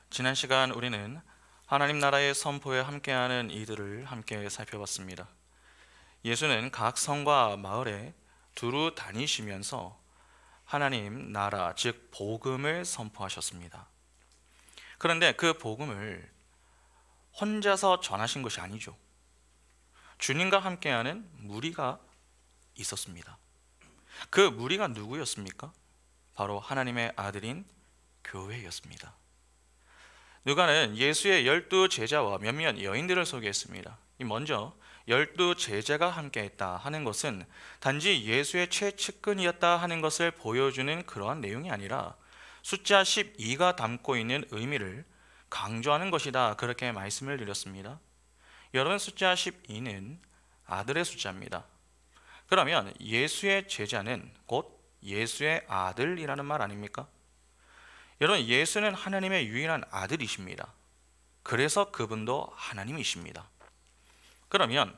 지난 시간 우리는 하나님 나라의 선포에 함께하는 이들을 함께 살펴봤습니다. 예수는 각 성과 마을에 두루 다니시면서 하나님 나라, 즉 복음을 선포하셨습니다. 그런데 그 복음을 혼자서 전하신 것이 아니죠. 주님과 함께하는 무리가 있었습니다. 그 무리가 누구였습니까? 바로 하나님의 아들인 교회였습니다. 누가는 예수의 12제자와 몇몇 여인들을 소개했습니다. 먼저 12제자가 함께했다 하는 것은 단지 예수의 최측근이었다 하는 것을 보여주는 그러한 내용이 아니라 숫자 12가 담고 있는 의미를 강조하는 것이다, 그렇게 말씀을 드렸습니다. 여러분, 숫자 12는 아들의 숫자입니다. 그러면 예수의 제자는 곧 예수의 아들이라는 말 아닙니까? 여러분, 예수는 하나님의 유일한 아들이십니다. 그래서 그분도 하나님이십니다. 그러면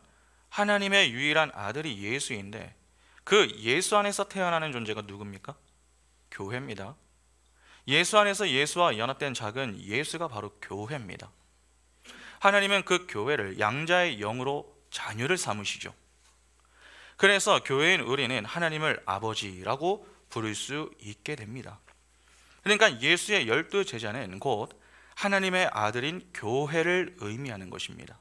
하나님의 유일한 아들이 예수인데 그 예수 안에서 태어나는 존재가 누굽니까? 교회입니다. 예수 안에서 예수와 연합된 작은 예수가 바로 교회입니다. 하나님은 그 교회를 양자의 영으로 자녀를 삼으시죠. 그래서 교회인 우리는 하나님을 아버지라고 부를 수 있게 됩니다. 그러니까 예수의 12제자는 곧 하나님의 아들인 교회를 의미하는 것입니다.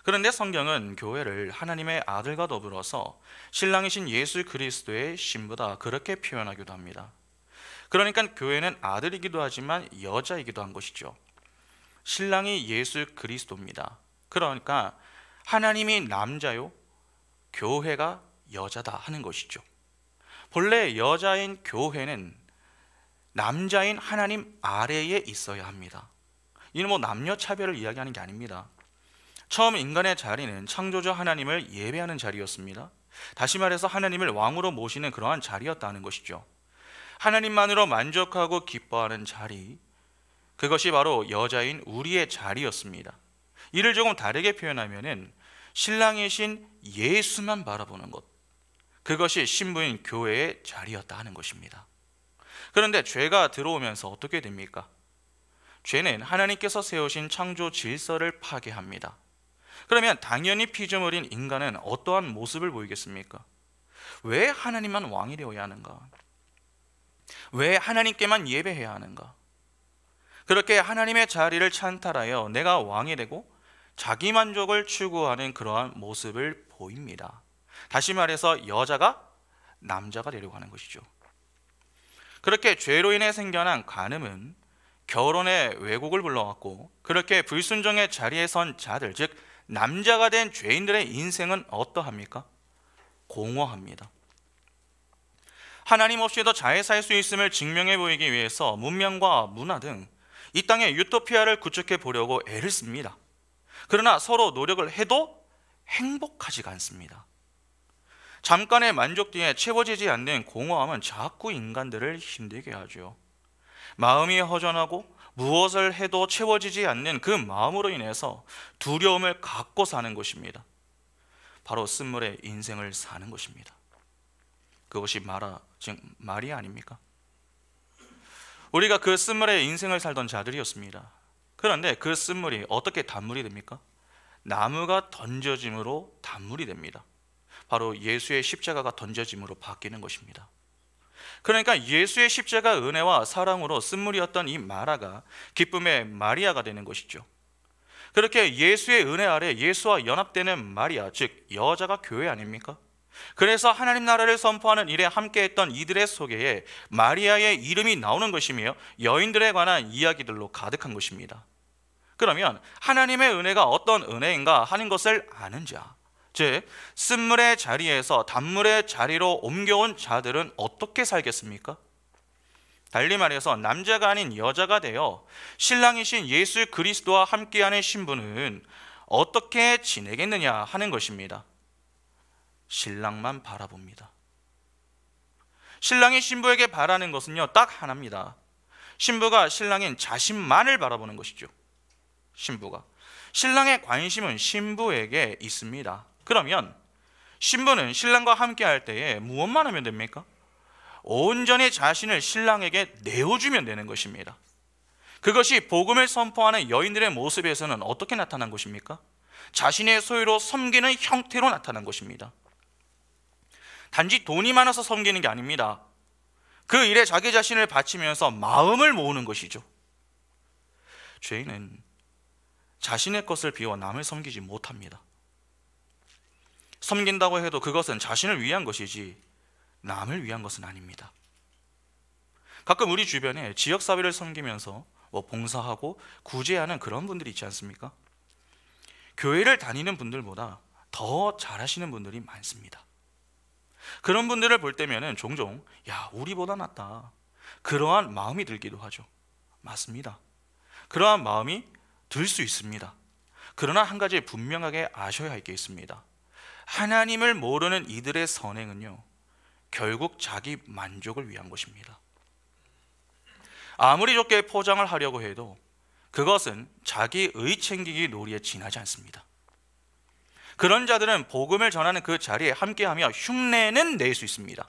그런데 성경은 교회를 하나님의 아들과 더불어서 신랑이신 예수 그리스도의 신부다, 그렇게 표현하기도 합니다. 그러니까 교회는 아들이기도 하지만 여자이기도 한 것이죠. 신랑이 예수 그리스도입니다. 그러니까 하나님이 남자요, 교회가 여자다 하는 것이죠. 본래 여자인 교회는 남자인 하나님 아래에 있어야 합니다. 이는 남녀 차별을 이야기하는 게 아닙니다. 처음 인간의 자리는 창조주 하나님을 예배하는 자리였습니다. 다시 말해서 하나님을 왕으로 모시는 그러한 자리였다는 것이죠. 하나님만으로 만족하고 기뻐하는 자리, 그것이 바로 여자인 우리의 자리였습니다. 이를 조금 다르게 표현하면은 신랑이신 예수만 바라보는 것, 그것이 신부인 교회의 자리였다 하는 것입니다. 그런데 죄가 들어오면서 어떻게 됩니까? 죄는 하나님께서 세우신 창조 질서를 파괴합니다. 그러면 당연히 피조물인 인간은 어떠한 모습을 보이겠습니까? 왜 하나님만 왕이 되어야 하는가? 왜 하나님께만 예배해야 하는가? 그렇게 하나님의 자리를 찬탈하여 내가 왕이 되고 자기 만족을 추구하는 그러한 모습을 보입니다. 다시 말해서 여자가 남자가 되려고 하는 것이죠. 그렇게 죄로 인해 생겨난 간음은 결혼의 왜곡을 불러왔고, 그렇게 불순종의 자리에 선 자들, 즉 남자가 된 죄인들의 인생은 어떠합니까? 공허합니다. 하나님 없이도 잘 살 수 있음을 증명해 보이기 위해서 문명과 문화 등 이 땅의 유토피아를 구축해 보려고 애를 씁니다. 그러나 서로 노력을 해도 행복하지가 않습니다. 잠깐의 만족 뒤에 채워지지 않는 공허함은 자꾸 인간들을 힘들게 하죠. 마음이 허전하고 무엇을 해도 채워지지 않는 그 마음으로 인해서 두려움을 갖고 사는 것입니다. 바로 쓴물의 인생을 사는 것입니다. 그것이 즉 마리아 아닙니까? 우리가 그 쓴물의 인생을 살던 자들이었습니다. 그런데 그 쓴물이 어떻게 단물이 됩니까? 나무가 던져짐으로 단물이 됩니다. 바로 예수의 십자가가 던져짐으로 바뀌는 것입니다. 그러니까 예수의 십자가 은혜와 사랑으로 쓴물이었던 이 마라가 기쁨의 마리아가 되는 것이죠. 그렇게 예수의 은혜 아래 예수와 연합되는 마리아, 즉 여자가 교회 아닙니까? 그래서 하나님 나라를 선포하는 일에 함께했던 이들의 속에 마리아의 이름이 나오는 것이며 여인들에 관한 이야기들로 가득한 것입니다. 그러면 하나님의 은혜가 어떤 은혜인가 하는 것을 아는 자, 즉 쓴물의 자리에서 단물의 자리로 옮겨온 자들은 어떻게 살겠습니까? 달리 말해서 남자가 아닌 여자가 되어 신랑이신 예수 그리스도와 함께하는 신부는 어떻게 지내겠느냐 하는 것입니다. 신랑만 바라봅니다. 신랑이 신부에게 바라는 것은요, 딱 하나입니다. 신부가 신랑인 자신만을 바라보는 것이죠. 신랑의 관심은 신부에게 있습니다. 그러면 신부는 신랑과 함께 할 때에 무엇만 하면 됩니까? 온전히 자신을 신랑에게 내어주면 되는 것입니다. 그것이 복음을 선포하는 여인들의 모습에서는 어떻게 나타난 것입니까? 자신의 소유로 섬기는 형태로 나타난 것입니다. 단지 돈이 많아서 섬기는 게 아닙니다. 그 일에 자기 자신을 바치면서 마음을 모으는 것이죠. 죄인은 자신의 것을 비워 남을 섬기지 못합니다. 섬긴다고 해도 그것은 자신을 위한 것이지 남을 위한 것은 아닙니다. 가끔 우리 주변에 지역사회를 섬기면서 봉사하고 구제하는 그런 분들이 있지 않습니까? 교회를 다니는 분들보다 더 잘하시는 분들이 많습니다. 그런 분들을 볼 때면 종종 우리보다 낫다, 그러한 마음이 들기도 하죠. 맞습니다. 그러한 마음이 들 수 있습니다. 그러나 한 가지 분명하게 아셔야 할 게 있습니다. 하나님을 모르는 이들의 선행은요, 결국 자기 만족을 위한 것입니다. 아무리 좋게 포장을 하려고 해도 그것은 자기 의 챙기기 놀이에 지나지 않습니다. 그런 자들은 복음을 전하는 그 자리에 함께하며 흉내는 낼 수 있습니다.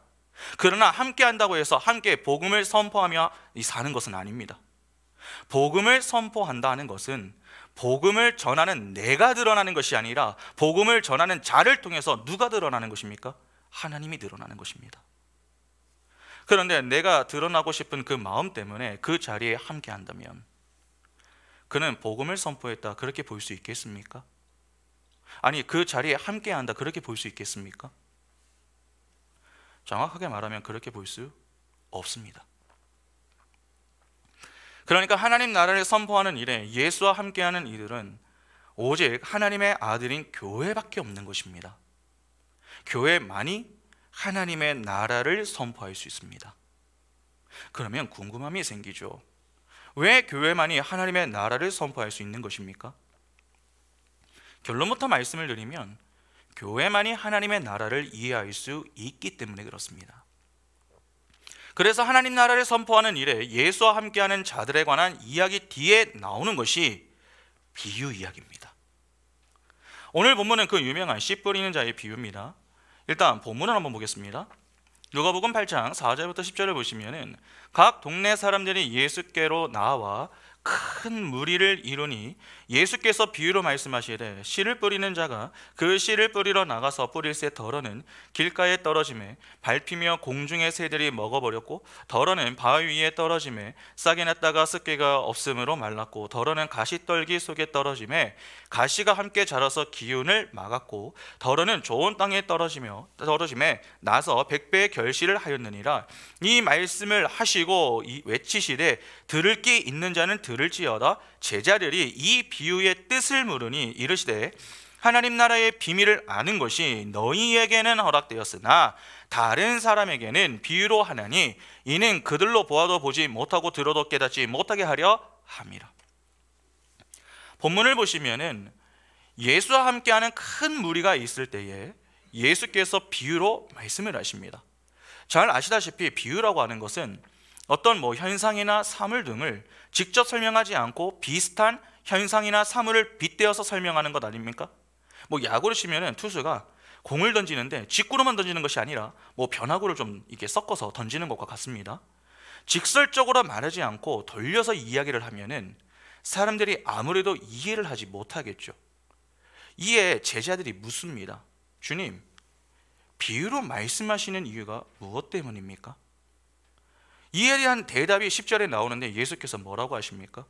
그러나 함께한다고 해서 함께 복음을 선포하며 사는 것은 아닙니다. 복음을 선포한다는 것은 복음을 전하는 내가 드러나는 것이 아니라 복음을 전하는 자를 통해서 누가 드러나는 것입니까? 하나님이 드러나는 것입니다. 그런데 내가 드러나고 싶은 그 마음 때문에 그 자리에 함께한다면 그는 복음을 선포했다 그렇게 볼 수 있겠습니까? 아니, 그 자리에 함께한다 그렇게 볼 수 있겠습니까? 정확하게 말하면 그렇게 볼 수 없습니다. 그러니까 하나님 나라를 선포하는 일에 예수와 함께하는 이들은 오직 하나님의 아들인 교회밖에 없는 것입니다. 교회만이 하나님의 나라를 선포할 수 있습니다. 그러면 궁금함이 생기죠. 왜 교회만이 하나님의 나라를 선포할 수 있는 것입니까? 결론부터 말씀을 드리면 교회만이 하나님의 나라를 이해할 수 있기 때문에 그렇습니다. 그래서 하나님 나라를 선포하는 일에 예수와 함께하는 자들에 관한 이야기 뒤에 나오는 것이 비유 이야기입니다. 오늘 본문은 그 유명한 씨 뿌리는 자의 비유입니다. 일단 본문을 한번 보겠습니다. 누가복음 8장 4절부터 10절을 보시면은 각 동네 사람들이 예수께로 나와 큰 무리를 이루니 예수께서 비유로 말씀하시되 씨를 뿌리는 자가 그 씨를 뿌리러 나가서 뿌릴새 덜어는 길가에 떨어짐에 밟히며 공중의 새들이 먹어버렸고 덜어는 바위 위에 떨어짐에 싹이 났다가 습기가 없으므로 말랐고 덜어는 가시떨기 속에 떨어짐에 가시가 함께 자라서 기운을 막았고 덜어는 좋은 땅에 떨어짐에 나서 100배의 결실을 하였느니라. 이 말씀을 하시고 외치시되 들을 귀 있는 자는 들을지어다. 제자들이 이 비유의 뜻을 물으니 이르시되 하나님 나라의 비밀을 아는 것이 너희에게는 허락되었으나 다른 사람에게는 비유로 하나니 이는 그들로 보아도 보지 못하고 들어도 깨닫지 못하게 하려 함이라. 본문을 보시면은 예수와 함께하는 큰 무리가 있을 때에 예수께서 비유로 말씀을 하십니다. 잘 아시다시피 비유라고 하는 것은 어떤 현상이나 사물 등을 직접 설명하지 않고 비슷한 현상이나 사물을 빗대어서 설명하는 것 아닙니까? 야구를 치면은 투수가 공을 던지는데 직구로만 던지는 것이 아니라 변화구를 좀 이렇게 섞어서 던지는 것과 같습니다. 직설적으로 말하지 않고 돌려서 이야기를 하면은 사람들이 아무래도 이해를 하지 못하겠죠. 이에 제자들이 묻습니다. 주님, 비유로 말씀하시는 이유가 무엇 때문입니까? 이에 대한 대답이 10절에 나오는데 예수께서 뭐라고 하십니까?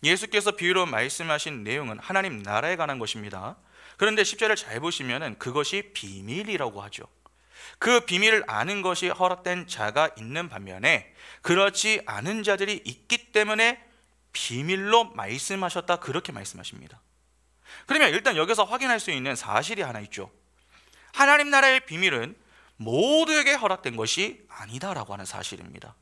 예수께서 비유로 말씀하신 내용은 하나님 나라에 관한 것입니다. 그런데 10절을 잘 보시면 그것이 비밀이라고 하죠. 그 비밀을 아는 것이 허락된 자가 있는 반면에 그렇지 않은 자들이 있기 때문에 비밀로 말씀하셨다 그렇게 말씀하십니다. 그러면 일단 여기서 확인할 수 있는 사실이 하나 있죠. 하나님 나라의 비밀은 모두에게 허락된 것이 아니다라고 하는 사실입니다.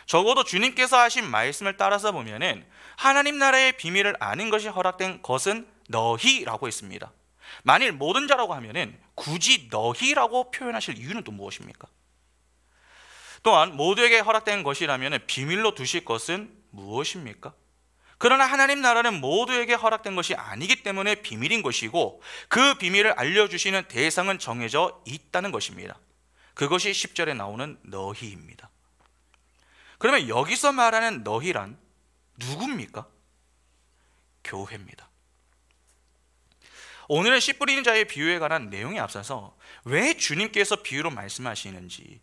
적어도 주님께서 하신 말씀을 따라서 보면은 하나님 나라의 비밀을 아는 것이 허락된 것은 너희라고 했습니다. 만일 모든 자라고 하면은 굳이 너희라고 표현하실 이유는 또 무엇입니까? 또한 모두에게 허락된 것이라면 비밀로 두실 것은 무엇입니까? 그러나 하나님 나라는 모두에게 허락된 것이 아니기 때문에 비밀인 것이고 그 비밀을 알려주시는 대상은 정해져 있다는 것입니다. 그것이 10절에 나오는 너희입니다. 그러면 여기서 말하는 너희란 누굽니까? 교회입니다. 오늘은 씨 뿌리는 자의 비유에 관한 내용에 앞서서 왜 주님께서 비유로 말씀하시는지,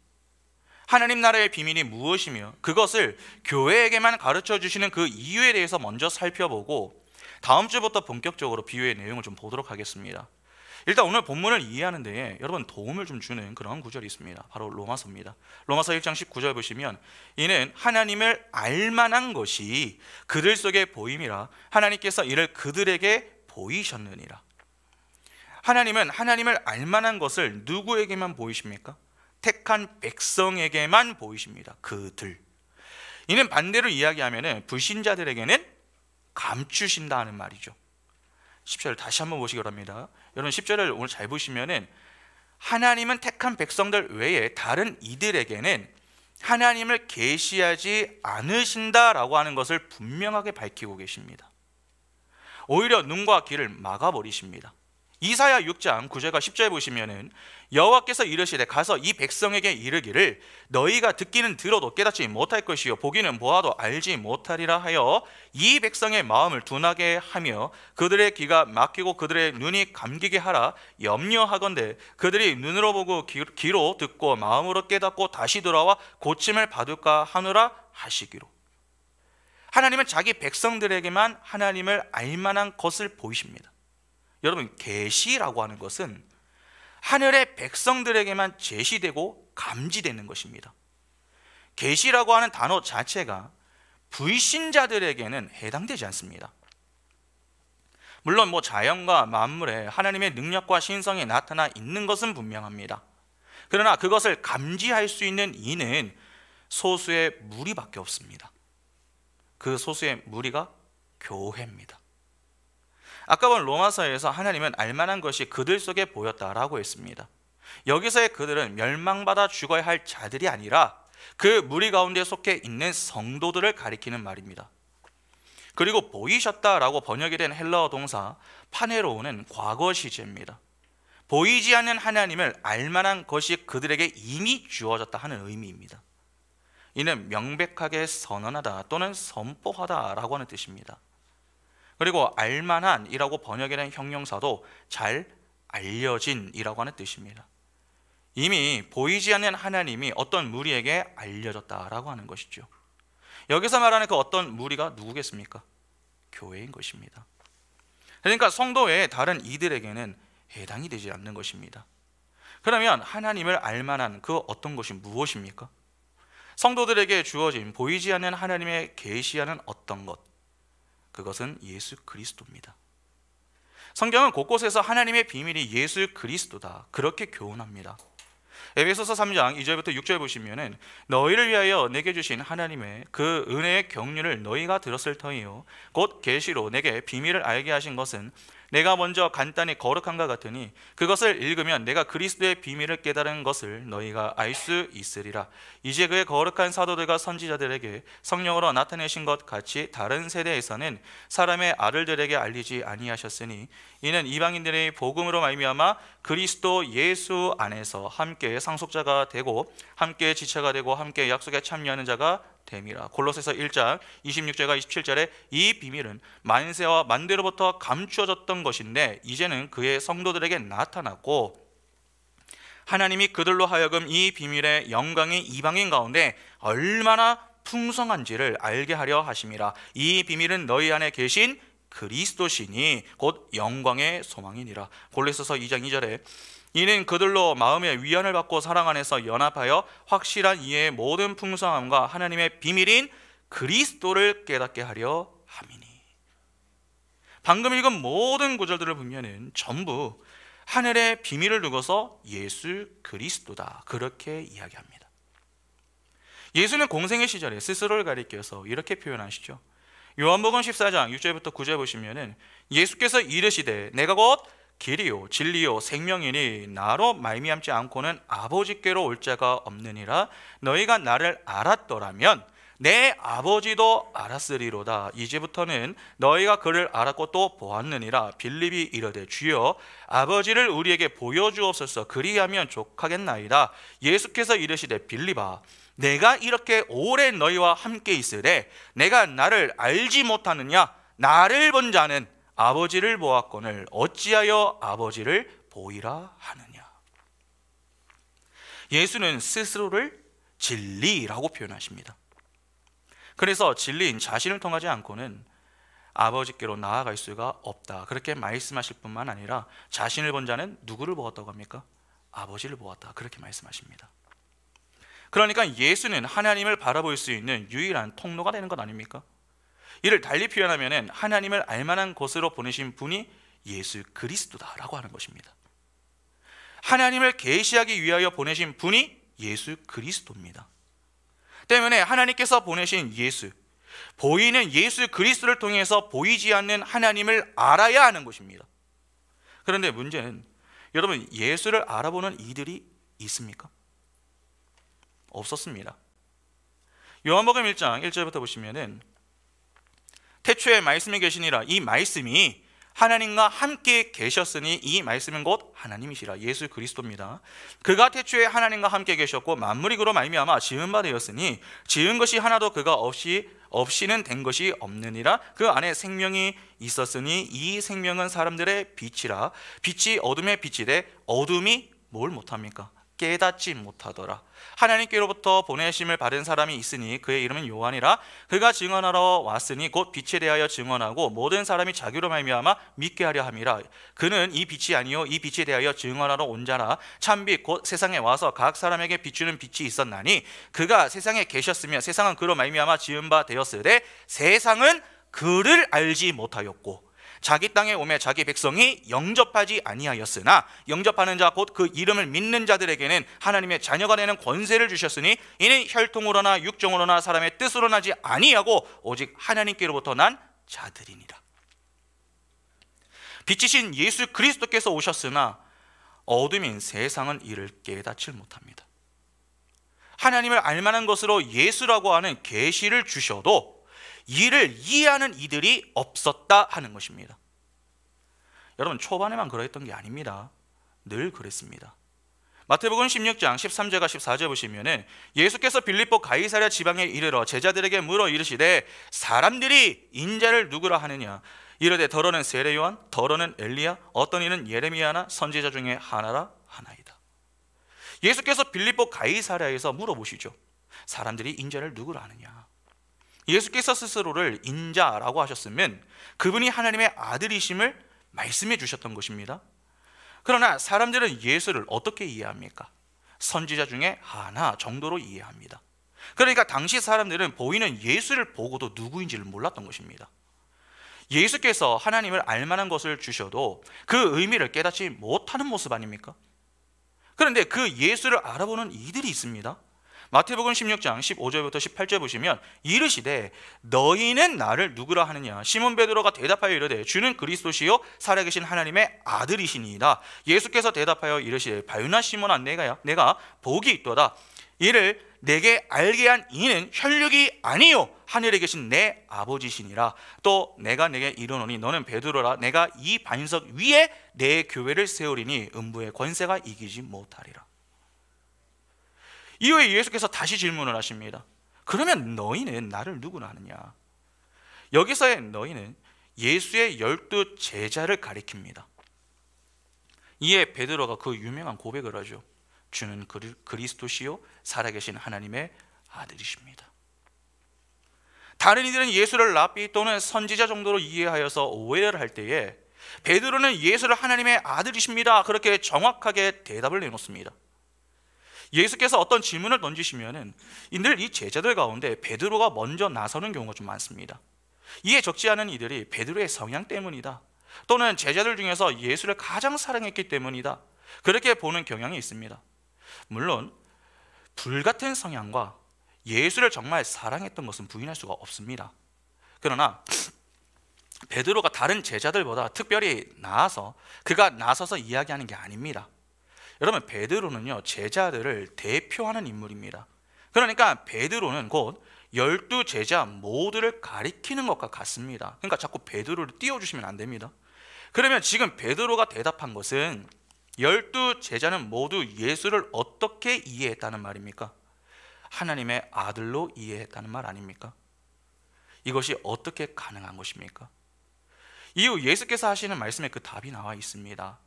하나님 나라의 비밀이 무엇이며 그것을 교회에게만 가르쳐 주시는 그 이유에 대해서 먼저 살펴보고 다음 주부터 본격적으로 비유의 내용을 좀 보도록 하겠습니다. 일단 오늘 본문을 이해하는 데에 여러분 도움을 좀 주는 그런 구절이 있습니다. 바로 로마서입니다. 로마서 1장 19절 보시면, 이는 하나님을 알만한 것이 그들 속에 보임이라 하나님께서 이를 그들에게 보이셨느니라. 하나님은 하나님을 알만한 것을 누구에게만 보이십니까? 택한 백성에게만 보이십니다. 그들. 이는 반대로 이야기하면 불신자들에게는 감추신다는 말이죠. 10절을 다시 한번 보시기 바랍니다. 여러분 10절을 오늘 잘 보시면은 하나님은 택한 백성들 외에 다른 이들에게는 하나님을 계시하지 않으신다라고 하는 것을 분명하게 밝히고 계십니다. 오히려 눈과 귀를 막아버리십니다. 이사야 6장 9절과 10절 보시면은 여호와께서 이르시되 가서 이 백성에게 이르기를 너희가 듣기는 들어도 깨닫지 못할 것이요 보기는 보아도 알지 못하리라 하여 이 백성의 마음을 둔하게 하며 그들의 귀가 막히고 그들의 눈이 감기게 하라. 염려하건대 그들이 눈으로 보고 귀로 듣고 마음으로 깨닫고 다시 돌아와 고침을 받을까 하노라 하시기로. 하나님은 자기 백성들에게만 하나님을 알만한 것을 보이십니다. 여러분, 계시라고 하는 것은 하늘의 백성들에게만 제시되고 감지되는 것입니다. 계시라고 하는 단어 자체가 불신자들에게는 해당되지 않습니다. 물론 자연과 만물에 하나님의 능력과 신성이 나타나 있는 것은 분명합니다. 그러나 그것을 감지할 수 있는 이는 소수의 무리밖에 없습니다. 그 소수의 무리가 교회입니다. 아까 본 로마서에서 하나님은 알만한 것이 그들 속에 보였다라고 했습니다. 여기서의 그들은 멸망받아 죽어야 할 자들이 아니라 그 무리 가운데 속해 있는 성도들을 가리키는 말입니다. 그리고 보이셨다라고 번역이 된 헬라어 동사 파네로우는 과거 시제입니다. 보이지 않는 하나님을 알만한 것이 그들에게 이미 주어졌다 하는 의미입니다. 이는 명백하게 선언하다 또는 선포하다라고 하는 뜻입니다. 그리고 알만한이라고 번역이 된 형용사도 잘 알려진이라고 하는 뜻입니다. 이미 보이지 않는 하나님이 어떤 무리에게 알려졌다라고 하는 것이죠. 여기서 말하는 그 어떤 무리가 누구겠습니까? 교회인 것입니다. 그러니까 성도 외에 다른 이들에게는 해당이 되지 않는 것입니다. 그러면 하나님을 알만한 그 어떤 것이 무엇입니까? 성도들에게 주어진 보이지 않는 하나님의 계시하는 어떤 것, 그것은 예수 그리스도입니다. 성경은 곳곳에서 하나님의 비밀이 예수 그리스도다 그렇게 교훈합니다. 에베소서 3장 2절부터 6절 보시면은 너희를 위하여 내게 주신 하나님의 그 은혜의 경륜을 너희가 들었을 터이요 곧 계시로 내게 비밀을 알게 하신 것은 내가 먼저 간단히 거룩한가 같으니 그것을 읽으면 내가 그리스도의 비밀을 깨달은 것을 너희가 알 수 있으리라. 이제 그의 거룩한 사도들과 선지자들에게 성령으로 나타내신 것 같이 다른 세대에서는 사람의 아들들에게 알리지 아니하셨으니 이는 이방인들의 복음으로 말미암아 그리스도 예수 안에서 함께 상속자가 되고 함께 지체가 되고 함께 약속에 참여하는 자가 됨이라. 골로새서 1장 26절과 27절에 이 비밀은 만세와 만대로부터 감추어졌던 것인데 이제는 그의 성도들에게 나타났고 하나님이 그들로 하여금 이 비밀의 영광이 이방인 가운데 얼마나 풍성한지를 알게 하려 하심이라. 이 비밀은 너희 안에 계신 그리스도시니 곧 영광의 소망이니라. 골로새서 2장 2절에 이는 그들로 마음의 위안을 받고 사랑 안에서 연합하여 확실한 이해의 모든 풍성함과 하나님의 비밀인 그리스도를 깨닫게 하려 함이니. 방금 읽은 모든 구절들을 보면은 전부 하늘의 비밀을 두고서 예수 그리스도다 그렇게 이야기합니다. 예수는 공생의 시절에 스스로를 가리켜서 이렇게 표현하시죠. 요한복음 14장 6절부터 9절 보시면은 예수께서 이르시되 내가 곧 길이요 진리요 생명이니 나로 말미암지 않고는 아버지께로 올 자가 없느니라. 너희가 나를 알았더라면 내 아버지도 알았으리로다. 이제부터는 너희가 그를 알았고 또 보았느니라. 빌립이 이르되 주여 아버지를 우리에게 보여주옵소서. 그리하면 족하겠나이다. 예수께서 이르시되 빌립아 내가 이렇게 오래 너희와 함께 있으되 내가 나를 알지 못하느냐? 나를 본 자는 아버지를 보았거늘 어찌하여 아버지를 보이라 하느냐? 예수는 스스로를 진리라고 표현하십니다. 그래서 진리인 자신을 통하지 않고는 아버지께로 나아갈 수가 없다, 그렇게 말씀하실 뿐만 아니라 자신을 본 자는 누구를 보았다고 합니까? 아버지를 보았다, 그렇게 말씀하십니다. 그러니까 예수는 하나님을 바라볼 수 있는 유일한 통로가 되는 것 아닙니까? 이를 달리 표현하면 하나님을 알만한 곳으로 보내신 분이 예수 그리스도다라고 하는 것입니다. 하나님을 계시하기 위하여 보내신 분이 예수 그리스도입니다. 때문에 하나님께서 보내신 예수, 보이는 예수 그리스도를 통해서 보이지 않는 하나님을 알아야 하는 것입니다. 그런데 문제는 여러분, 예수를 알아보는 이들이 있습니까? 없었습니다. 요한복음 1장 1절부터 보시면은 태초에 말씀이 계시니라. 이 말씀이 하나님과 함께 계셨으니 이 말씀은 곧 하나님이시라. 예수 그리스도입니다. 그가 태초에 하나님과 함께 계셨고 만물이 그로 말미암아 지은 바 되었으니 지은 것이 하나도 그가 없이는 된 것이 없느니라. 그 안에 생명이 있었으니 이 생명은 사람들의 빛이라. 빛이 어둠에 비치되 어둠이 뭘 못합니까? 깨닫지 못하더라. 하나님께로부터 보내심을 받은 사람이 있으니 그의 이름은 요한이라. 그가 증언하러 왔으니 곧 빛에 대하여 증언하고 모든 사람이 자기로 말미암아 믿게 하려 함이라. 그는 이 빛이 아니요 이 빛에 대하여 증언하러 온 자라. 참빛 곧 세상에 와서 각 사람에게 비추는 빛이 있었나니 그가 세상에 계셨으며 세상은 그로 말미암아 지은 바 되었으되 세상은 그를 알지 못하였고 자기 땅에 오매 자기 백성이 영접하지 아니하였으나 영접하는 자 곧 그 이름을 믿는 자들에게는 하나님의 자녀가 되는 권세를 주셨으니 이는 혈통으로나 육정으로나 사람의 뜻으로 나지 아니하고 오직 하나님께로부터 난 자들이니라. 빛이신 예수 그리스도께서 오셨으나 어둠인 세상은 이를 깨닫지 못합니다. 하나님을 알만한 것으로 예수라고 하는 계시를 주셔도 이를 이해하는 이들이 없었다 하는 것입니다. 여러분, 초반에만 그러했던 게 아닙니다. 늘 그랬습니다. 마태복음 16장 13절과 14절 보시면은 예수께서 빌립보 가이사랴 지방에 이르러 제자들에게 물어 이르시되 사람들이 인자를 누구라 하느냐? 이르되 더러는 세례 요한, 더러는 엘리야, 어떤 이는 예레미야나 선지자 중에 하나라 하나이다. 예수께서 빌립보 가이사랴에서 물어보시죠. 사람들이 인자를 누구라 하느냐? 예수께서 스스로를 인자라고 하셨으면 그분이 하나님의 아들이심을 말씀해 주셨던 것입니다. 그러나 사람들은 예수를 어떻게 이해합니까? 선지자 중에 하나 정도로 이해합니다. 그러니까 당시 사람들은 보이는 예수를 보고도 누구인지를 몰랐던 것입니다. 예수께서 하나님을 알만한 것을 주셔도 그 의미를 깨닫지 못하는 모습 아닙니까? 그런데 그 예수를 알아보는 이들이 있습니다. 마태복음 16장 15절부터 18절 보시면 이르시되 너희는 나를 누구라 하느냐? 시몬 베드로가 대답하여 이르되 주는 그리스도시요 살아계신 하나님의 아들이시니이다. 예수께서 대답하여 이르시되 바요나 시몬아 내가 복이 있도다. 이를 내게 알게 한 이는 혈육이 아니요 하늘에 계신 내 아버지시니라. 또 내가 내게 이르노니 너는 베드로라. 내가 이 반석 위에 내 교회를 세우리니 음부의 권세가 이기지 못하리라. 이후에 예수께서 다시 질문을 하십니다. 그러면 너희는 나를 누구라 하느냐? 여기서의 너희는 예수의 12 제자를 가리킵니다. 이에 베드로가 그 유명한 고백을 하죠. 주는 그리스도시요 살아계신 하나님의 아들이십니다. 다른 이들은 예수를 랍비 또는 선지자 정도로 이해하여서 오해를 할 때에 베드로는 예수를 하나님의 아들이십니다, 그렇게 정확하게 대답을 내놓습니다. 예수께서 어떤 질문을 던지시면은 늘 이 제자들 가운데 베드로가 먼저 나서는 경우가 좀 많습니다. 이에 적지 않은 이들이 베드로의 성향 때문이다, 또는 제자들 중에서 예수를 가장 사랑했기 때문이다, 그렇게 보는 경향이 있습니다. 물론 불같은 성향과 예수를 정말 사랑했던 것은 부인할 수가 없습니다. 그러나 베드로가 다른 제자들보다 특별히 그가 나서서 이야기하는 게 아닙니다. 여러분, 베드로는요 제자들을 대표하는 인물입니다. 그러니까 베드로는 곧 12 제자 모두를 가리키는 것과 같습니다. 그러니까 자꾸 베드로를 띄워주시면 안 됩니다. 그러면 지금 베드로가 대답한 것은 12 제자는 모두 예수를 어떻게 이해했다는 말입니까? 하나님의 아들로 이해했다는 말 아닙니까? 이것이 어떻게 가능한 것입니까? 이후 예수께서 하시는 말씀에 그 답이 나와 있습니다.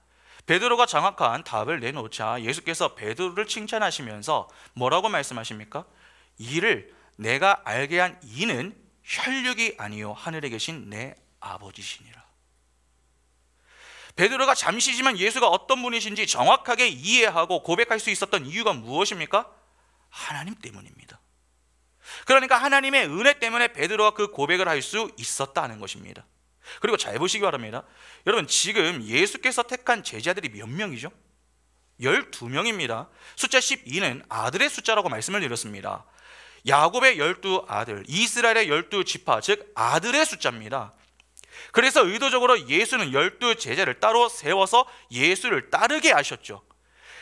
베드로가 정확한 답을 내놓자 예수께서 베드로를 칭찬하시면서 뭐라고 말씀하십니까? 이를 내가 알게 한 이는 혈육이 아니요 하늘에 계신 내 아버지시니라. 베드로가 잠시지만 예수가 어떤 분이신지 정확하게 이해하고 고백할 수 있었던 이유가 무엇입니까? 하나님 때문입니다. 그러니까 하나님의 은혜 때문에 베드로가 그 고백을 할 수 있었다는 것입니다. 그리고 잘 보시기 바랍니다. 여러분, 지금 예수께서 택한 제자들이 몇 명이죠? 12명입니다. 숫자 12는 아들의 숫자라고 말씀을 드렸습니다. 야곱의 12 아들, 이스라엘의 12 지파, 즉 아들의 숫자입니다. 그래서 의도적으로 예수는 12 제자를 따로 세워서 예수를 따르게 하셨죠.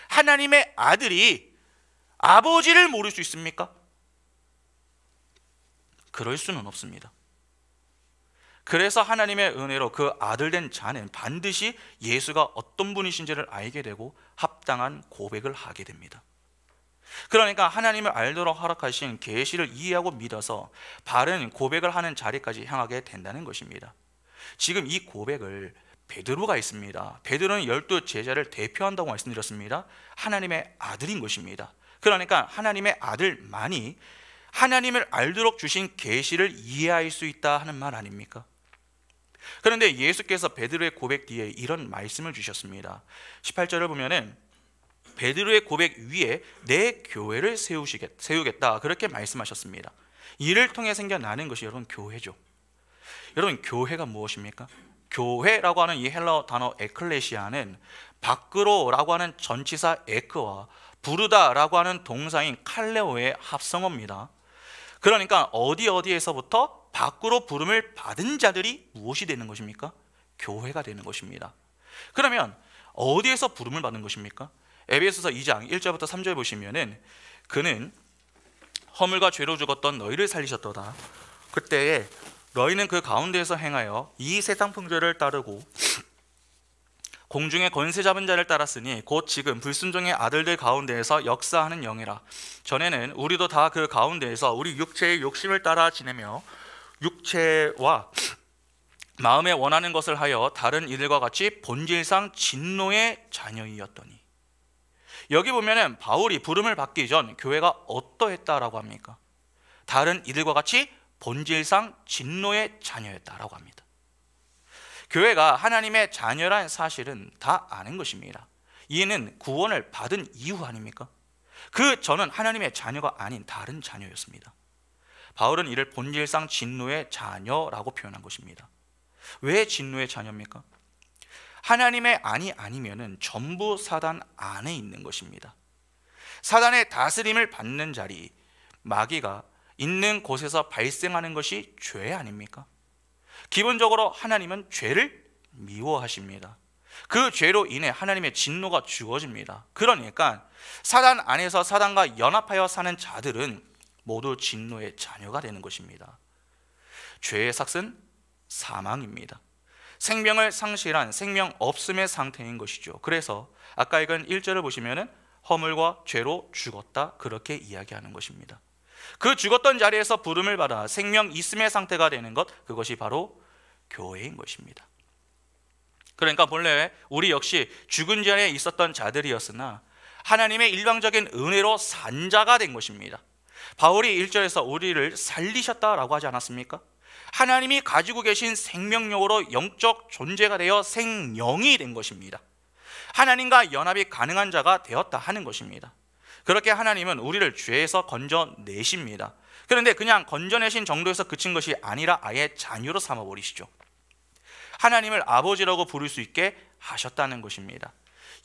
하나님의 아들이 아버지를 모를 수 있습니까? 그럴 수는 없습니다. 그래서 하나님의 은혜로 그 아들된 자는 반드시 예수가 어떤 분이신지를 알게 되고 합당한 고백을 하게 됩니다. 그러니까 하나님을 알도록 허락하신 계시를 이해하고 믿어서 바른 고백을 하는 자리까지 향하게 된다는 것입니다. 지금 이 고백을 베드로가 있습니다. 베드로는 12 제자를 대표한다고 말씀드렸습니다. 하나님의 아들인 것입니다. 그러니까 하나님의 아들만이 하나님을 알도록 주신 계시를 이해할 수 있다 하는 말 아닙니까? 그런데 예수께서 베드로의 고백 뒤에 이런 말씀을 주셨습니다. 18절을 보면은 베드로의 고백 위에 내 교회를 세우겠다 그렇게 말씀하셨습니다. 이를 통해 생겨나는 것이 여러분 교회죠. 여러분, 교회가 무엇입니까? 교회라고 하는 이 헬라어 단어 에클레시아는 밖으로라고 하는 전치사 에크와 부르다라고 하는 동사인 칼레오의 합성어입니다. 그러니까 어디에서부터 밖으로 부름을 받은 자들이 무엇이 되는 것입니까? 교회가 되는 것입니다. 그러면 어디에서 부름을 받는 것입니까? 에베소서 2장 1절부터 3절 보시면은 그는 허물과 죄로 죽었던 너희를 살리셨도다. 그때에 너희는 그 가운데에서 행하여 이 세상 풍조를 따르고 공중의 권세 잡은 자를 따랐으니 곧 지금 불순종의 아들들 가운데에서 역사하는 영이라. 전에는 우리도 다 그 가운데에서 우리 육체의 욕심을 따라 지내며 육체와 마음에 원하는 것을 하여 다른 이들과 같이 본질상 진노의 자녀이었더니. 여기 보면은 바울이 부름을 받기 전 교회가 어떠했다라고 합니까? 다른 이들과 같이 본질상 진노의 자녀였다라고 합니다. 교회가 하나님의 자녀란 사실은 다 아는 것입니다. 이는 구원을 받은 이후 아닙니까? 그 전은 하나님의 자녀가 아닌 다른 자녀였습니다. 바울은 이를 본질상 진노의 자녀라고 표현한 것입니다. 왜 진노의 자녀입니까? 하나님의 아니면은 전부 사단 안에 있는 것입니다. 사단의 다스림을 받는 자리, 마귀가 있는 곳에서 발생하는 것이 죄 아닙니까? 기본적으로 하나님은 죄를 미워하십니다. 그 죄로 인해 하나님의 진노가 주어집니다. 그러니까 사단 안에서 사단과 연합하여 사는 자들은 모두 진노의 자녀가 되는 것입니다. 죄의 삭은 사망입니다. 생명을 상실한 생명 없음의 상태인 것이죠. 그래서 아까 읽은 1절을 보시면은 허물과 죄로 죽었다 그렇게 이야기하는 것입니다. 그 죽었던 자리에서 부름을 받아 생명 있음의 상태가 되는 것, 그것이 바로 교회인 것입니다. 그러니까 본래 우리 역시 죽은 자리에 있었던 자들이었으나 하나님의 일방적인 은혜로 산 자가 된 것입니다. 바울이 1절에서 우리를 살리셨다라고 하지 않았습니까? 하나님이 가지고 계신 생명력으로 영적 존재가 되어 생영이 된 것입니다. 하나님과 연합이 가능한 자가 되었다 하는 것입니다. 그렇게 하나님은 우리를 죄에서 건져내십니다. 그런데 그냥 건져내신 정도에서 그친 것이 아니라 아예 자녀로 삼아버리시죠. 하나님을 아버지라고 부를 수 있게 하셨다는 것입니다.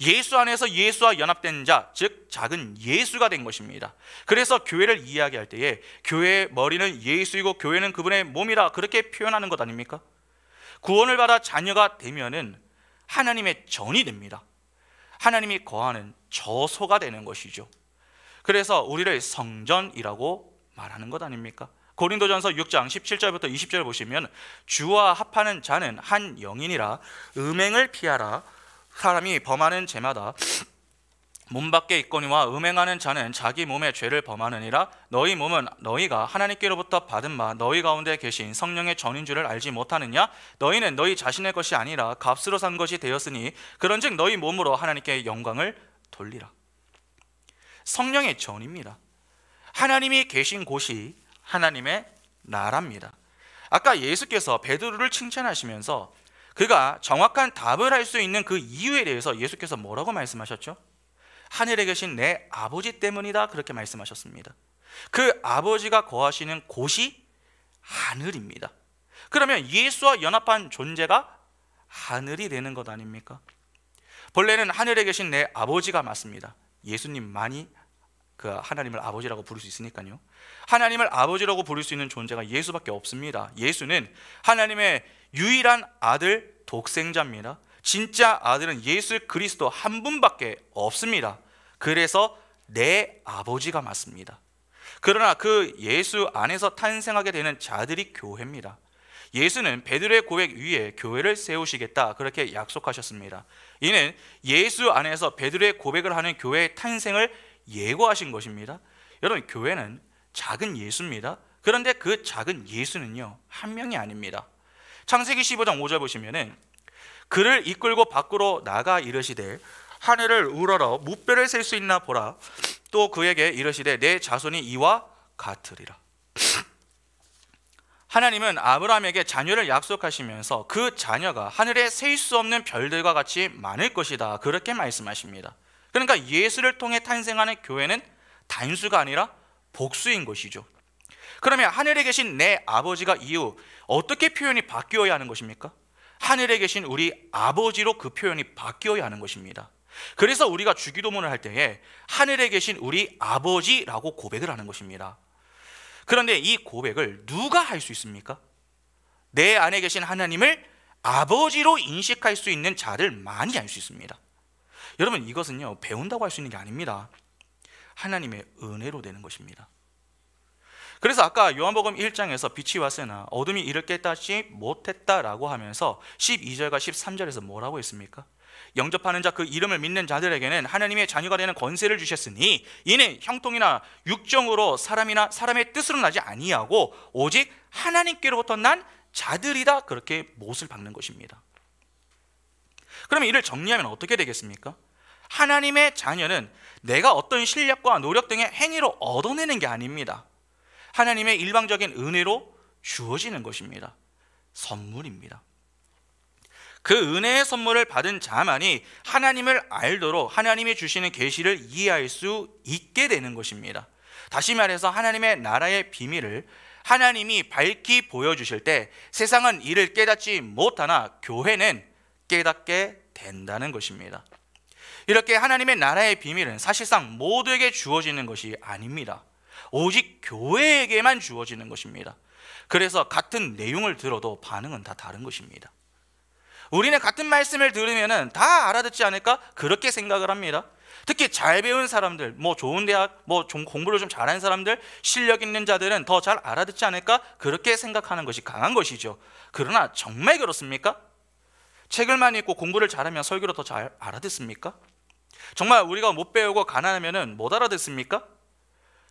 예수 안에서 예수와 연합된 자, 즉 작은 예수가 된 것입니다. 그래서 교회를 이야기할 때에 교회의 머리는 예수이고 교회는 그분의 몸이라 그렇게 표현하는 것 아닙니까? 구원을 받아 자녀가 되면은 하나님의 전이 됩니다. 하나님이 거하는 저소가 되는 것이죠. 그래서 우리를 성전이라고 말하는 것 아닙니까? 고린도전서 6장 17절부터 20절 보시면 주와 합하는 자는 한 영이니라. 음행을 피하라. 사람이 범하는 죄마다 몸 밖에 있거니와 음행하는 자는 자기 몸의 죄를 범하느니라. 너희 몸은 너희가 하나님께로부터 받은 바 너희 가운데 계신 성령의 전인 줄을 알지 못하느냐? 너희는 너희 자신의 것이 아니라 값으로 산 것이 되었으니 그런즉 너희 몸으로 하나님께 영광을 돌리라. 성령의 전입니다. 하나님이 계신 곳이 하나님의 나라입니다. 아까 예수께서 베드로를 칭찬하시면서 그가 정확한 답을 할 수 있는 그 이유에 대해서 예수께서 뭐라고 말씀하셨죠? 하늘에 계신 내 아버지 때문이다, 그렇게 말씀하셨습니다. 그 아버지가 거하시는 곳이 하늘입니다. 그러면 예수와 연합한 존재가 하늘이 되는 것 아닙니까? 본래는 하늘에 계신 내 아버지가 맞습니다. 예수님만이 그 하나님을 아버지라고 부를 수 있으니까요. 하나님을 아버지라고 부를 수 있는 존재가 예수밖에 없습니다. 예수는 하나님의 유일한 아들 독생자입니다. 진짜 아들은 예수 그리스도 한 분밖에 없습니다. 그래서 내 아버지가 맞습니다. 그러나 그 예수 안에서 탄생하게 되는 자들이 교회입니다. 예수는 베드로의 고백 위에 교회를 세우시겠다, 그렇게 약속하셨습니다. 이는 예수 안에서 베드로의 고백을 하는 교회의 탄생을 예고하신 것입니다. 여러분, 교회는 작은 예수입니다. 그런데 그 작은 예수는요, 한 명이 아닙니다. 창세기 15장 5절 보시면은 그를 이끌고 밖으로 나가 이르시되 하늘을 우러러 무뼈를 셀 수 있나 보라. 또 그에게 이르시되 내 자손이 이와 같으리라. 하나님은 아브라함에게 자녀를 약속하시면서 그 자녀가 하늘에 셀 수 없는 별들과 같이 많을 것이다, 그렇게 말씀하십니다. 그러니까 예수를 통해 탄생하는 교회는 단수가 아니라 복수인 것이죠. 그러면 하늘에 계신 내 아버지가 이후 어떻게 표현이 바뀌어야 하는 것입니까? 하늘에 계신 우리 아버지로 그 표현이 바뀌어야 하는 것입니다. 그래서 우리가 주기도문을 할 때에 하늘에 계신 우리 아버지라고 고백을 하는 것입니다. 그런데 이 고백을 누가 할 수 있습니까? 내 안에 계신 하나님을 아버지로 인식할 수 있는 자들만이 할 수 있습니다. 여러분, 이것은요, 배운다고 할 수 있는 게 아닙니다. 하나님의 은혜로 되는 것입니다. 그래서 아까 요한복음 1장에서 빛이 왔으나 어둠이 이를 깨닫지 못했다라고 하면서 12절과 13절에서 뭐라고 했습니까? 영접하는 자, 그 이름을 믿는 자들에게는 하나님의 자녀가 되는 권세를 주셨으니 이는 형통이나 육정으로 사람이나 사람의 뜻으로 나지 아니하고 오직 하나님께로부터 난 자들이다, 그렇게 못을 박는 것입니다. 그러면 이를 정리하면 어떻게 되겠습니까? 하나님의 자녀는 내가 어떤 실력과 노력 등의 행위로 얻어내는 게 아닙니다. 하나님의 일방적인 은혜로 주어지는 것입니다. 선물입니다. 그 은혜의 선물을 받은 자만이 하나님을 알도록 하나님이 주시는 계시를 이해할 수 있게 되는 것입니다. 다시 말해서 하나님의 나라의 비밀을 하나님이 밝히 보여주실 때 세상은 이를 깨닫지 못하나 교회는 깨닫게 된다는 것입니다. 이렇게 하나님의 나라의 비밀은 사실상 모두에게 주어지는 것이 아닙니다. 오직 교회에게만 주어지는 것입니다. 그래서 같은 내용을 들어도 반응은 다 다른 것입니다. 우리는 같은 말씀을 들으면 다 알아듣지 않을까? 그렇게 생각을 합니다. 특히 잘 배운 사람들, 좋은 대학, 공부를 좀 잘하는 사람들, 실력 있는 자들은 더 잘 알아듣지 않을까? 그렇게 생각하는 것이 강한 것이죠. 그러나 정말 그렇습니까? 책을 많이 읽고 공부를 잘하면 설교를 더 잘 알아듣습니까? 정말 우리가 못 배우고 가난하면 못 알아듣습니까?